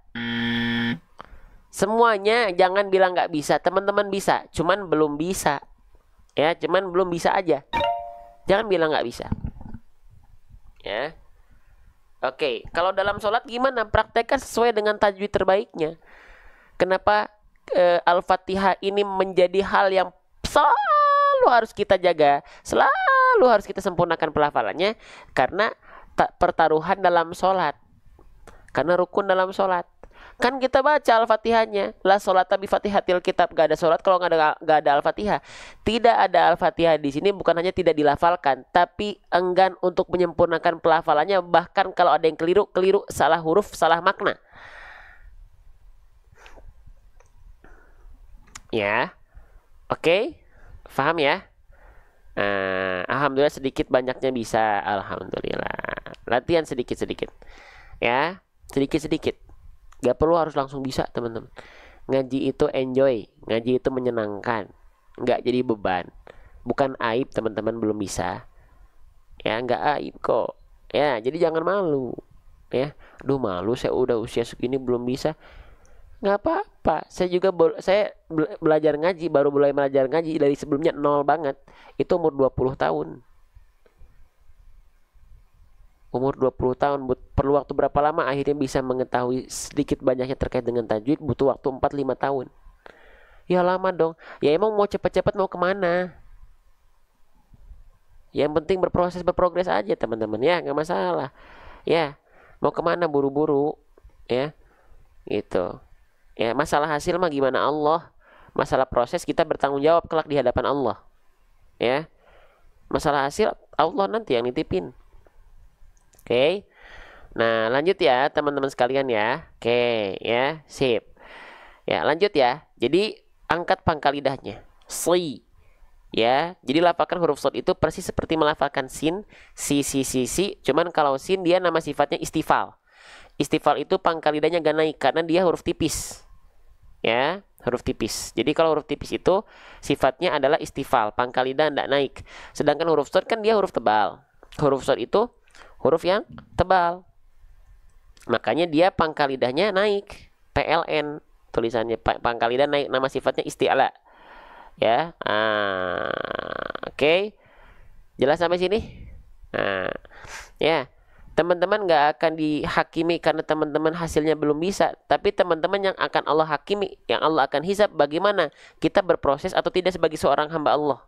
Semuanya jangan bilang nggak bisa. Teman-teman bisa, cuman belum bisa. Ya, cuman belum bisa aja. Jangan bilang nggak bisa. Ya. Oke, kalau dalam sholat gimana? Praktekkan sesuai dengan tajwid terbaiknya. Kenapa Al-Fatihah ini menjadi hal yang selalu harus kita jaga, selalu harus kita sempurnakan pelafalannya, karena pertaruhan dalam sholat, karena rukun dalam sholat. Kan kita baca Al-Fatihahnya, la sholata bi fatihatil kitab, gak ada sholat kalau gak ada Al-Fatihah. Tidak ada Al-Fatihah di sini bukan hanya tidak dilafalkan, tapi enggan untuk menyempurnakan pelafalannya. Bahkan kalau ada yang keliru, salah huruf, salah makna. Ya, oke, paham ya? Alhamdulillah sedikit banyaknya bisa, alhamdulillah. Latihan sedikit-sedikit, ya, sedikit-sedikit. Gak perlu harus langsung bisa, teman-teman. Ngaji itu enjoy, ngaji itu menyenangkan, nggak jadi beban. Bukan aib teman-teman belum bisa. Ya, nggak aib kok. Ya, jadi jangan malu. Ya, aduh malu saya udah usia segini belum bisa. Nggak apa-apa. Saya juga belajar ngaji, baru mulai belajar ngaji dari sebelumnya nol banget. Itu umur 20 tahun. Umur 20 tahun perlu waktu berapa lama akhirnya bisa mengetahui sedikit banyaknya terkait dengan tajwid? Butuh waktu 4-5 tahun. Ya lama dong. Ya emang mau cepet-cepet mau kemana? Yang penting berprogres aja teman-teman ya, nggak masalah. Ya, mau kemana buru-buru? Ya, gitu. Ya, masalah hasil mah gimana Allah? Masalah proses kita bertanggung jawab kelak di hadapan Allah. Ya, masalah hasil Allah nanti yang nitipin. Oke. Nah, lanjut ya teman-teman sekalian ya. Oke, ya, sip. Ya, lanjut ya. Jadi angkat pangkal lidahnya. Sli. Ya, jadi lafalkan huruf shad itu persis seperti melafalkan sin, si, cuman kalau sin dia nama sifatnya istifal. Istifal itu pangkal lidahnya gak naik karena dia huruf tipis. Ya, huruf tipis. Jadi kalau huruf tipis itu sifatnya adalah istifal, pangkal lidah tidak naik. Sedangkan huruf shad kan dia huruf tebal. Huruf shad itu huruf yang tebal. Makanya dia pangkal lidahnya naik, PLN tulisannya, pangkal lidah naik, nama sifatnya isti'la. Ya, oke. Jelas sampai sini? Nah, ya. Teman-teman nggak akan dihakimi karena teman-teman hasilnya belum bisa, tapi teman-teman yang akan Allah hakimi, yang Allah akan hisab bagaimana kita berproses atau tidak sebagai seorang hamba Allah.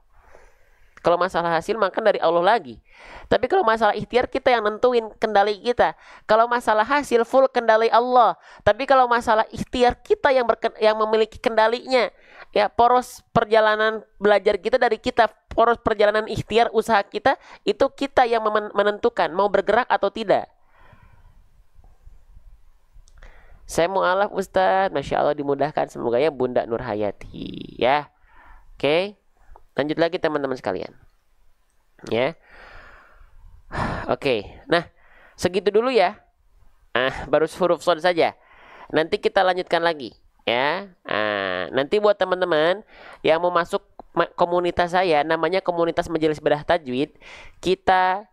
Kalau masalah hasil makan dari Allah lagi. Tapi kalau masalah ikhtiar kita yang nentuin kendali kita. Kalau masalah hasil full kendali Allah. Tapi kalau masalah ikhtiar kita yang memiliki kendalinya. Ya, poros perjalanan belajar kita dari kita, poros perjalanan ikhtiar usaha kita itu kita yang menentukan mau bergerak atau tidak. Saya mu'alaf Ustaz, Masya Allah dimudahkan, semoga ya Bunda Nur Hayati ya. Oke. Lanjut lagi teman-teman sekalian. Ya. Oke. Nah, segitu dulu ya. Baru huruf shad saja. Nanti kita lanjutkan lagi ya. Nanti buat teman-teman yang mau masuk komunitas saya, namanya komunitas Majelis Bedah Tajwid, kita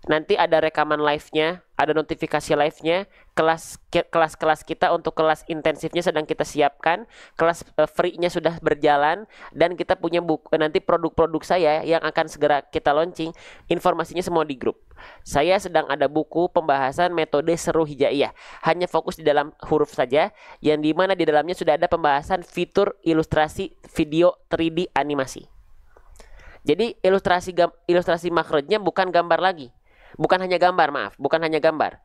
nanti ada rekaman live-nya, ada notifikasi live-nya, kelas-kelas kita untuk kelas intensifnya sedang kita siapkan, kelas free-nya sudah berjalan, dan kita punya buku nanti produk-produk saya yang akan segera kita launching, informasinya semua di grup. Saya sedang ada buku pembahasan metode seru hijaiyah, hanya fokus di dalam huruf saja, yang dimana di dalamnya sudah ada pembahasan fitur ilustrasi video 3D animasi. Jadi ilustrasi makhrajnya bukan gambar lagi. Bukan hanya gambar, maaf, bukan hanya gambar.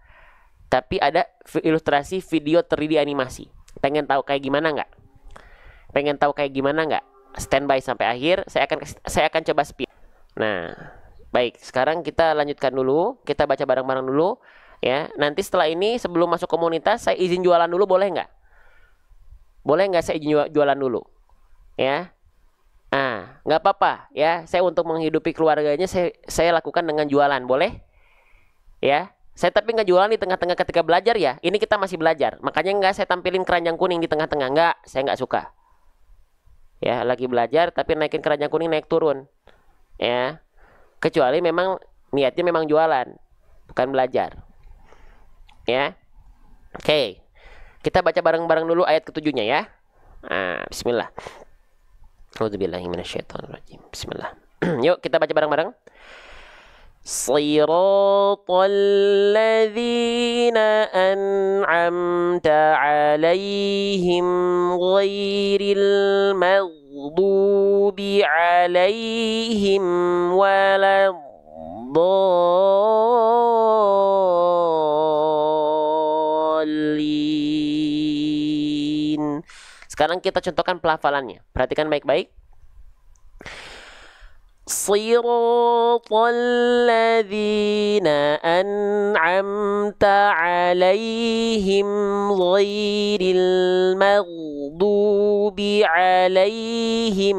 Tapi ada ilustrasi video 3D animasi. Pengen tahu kayak gimana nggak? Pengen tahu kayak gimana nggak? Standby sampai akhir, saya akan coba speed. Nah, baik, sekarang kita lanjutkan dulu, kita baca bareng-bareng dulu ya. Nanti setelah ini sebelum masuk komunitas saya izin jualan dulu, boleh nggak? Boleh nggak saya izin jualan dulu? Ya. Nah, nggak apa-apa ya. Saya untuk menghidupi keluarganya saya lakukan dengan jualan, boleh? Ya, saya tapi nggak jualan di tengah-tengah ketika belajar ya. Ini kita masih belajar, makanya nggak saya tampilin keranjang kuning di tengah-tengah. Nggak, saya nggak suka. Ya, lagi belajar tapi naikin keranjang kuning naik turun. Ya, kecuali memang niatnya memang jualan, bukan belajar. Ya, oke. Kita baca bareng-bareng dulu ayat ketujuhnya ya. Nah, Bismillah. A'udzubillahiminasyaitonirrajim. Bismillah. Yuk kita baca bareng-bareng. صراط الذين أنعمت عليهم غير المغضوب عليهم ولا الضالين. Sekarang kita contohkan pelafalannya. Perhatikan baik-baik. صراط الذين أنعمت عليهم غير المغضوب عليهم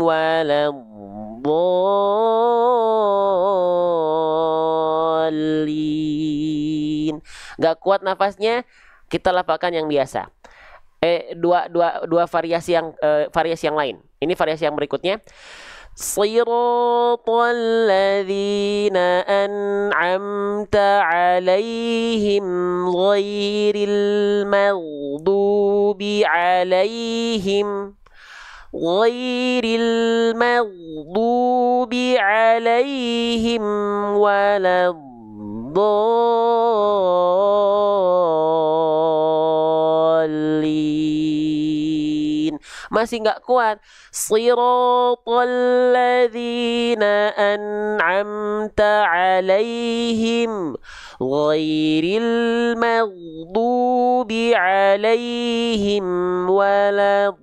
ولا الضالين. Gak kuat nafasnya, kita lafalkan yang biasa. Dua variasi yang lain. Ini variasi yang berikutnya. صراط الذين أنعمت عليهم غير المغضوب عليهم ولا الضالين. Masih nggak kuat. Shiratal ladzina an'amta alaihim ghairil maghdubi alaihim waladdallin.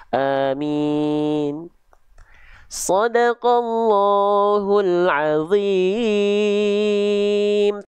Amin. Sadaqallahul azim.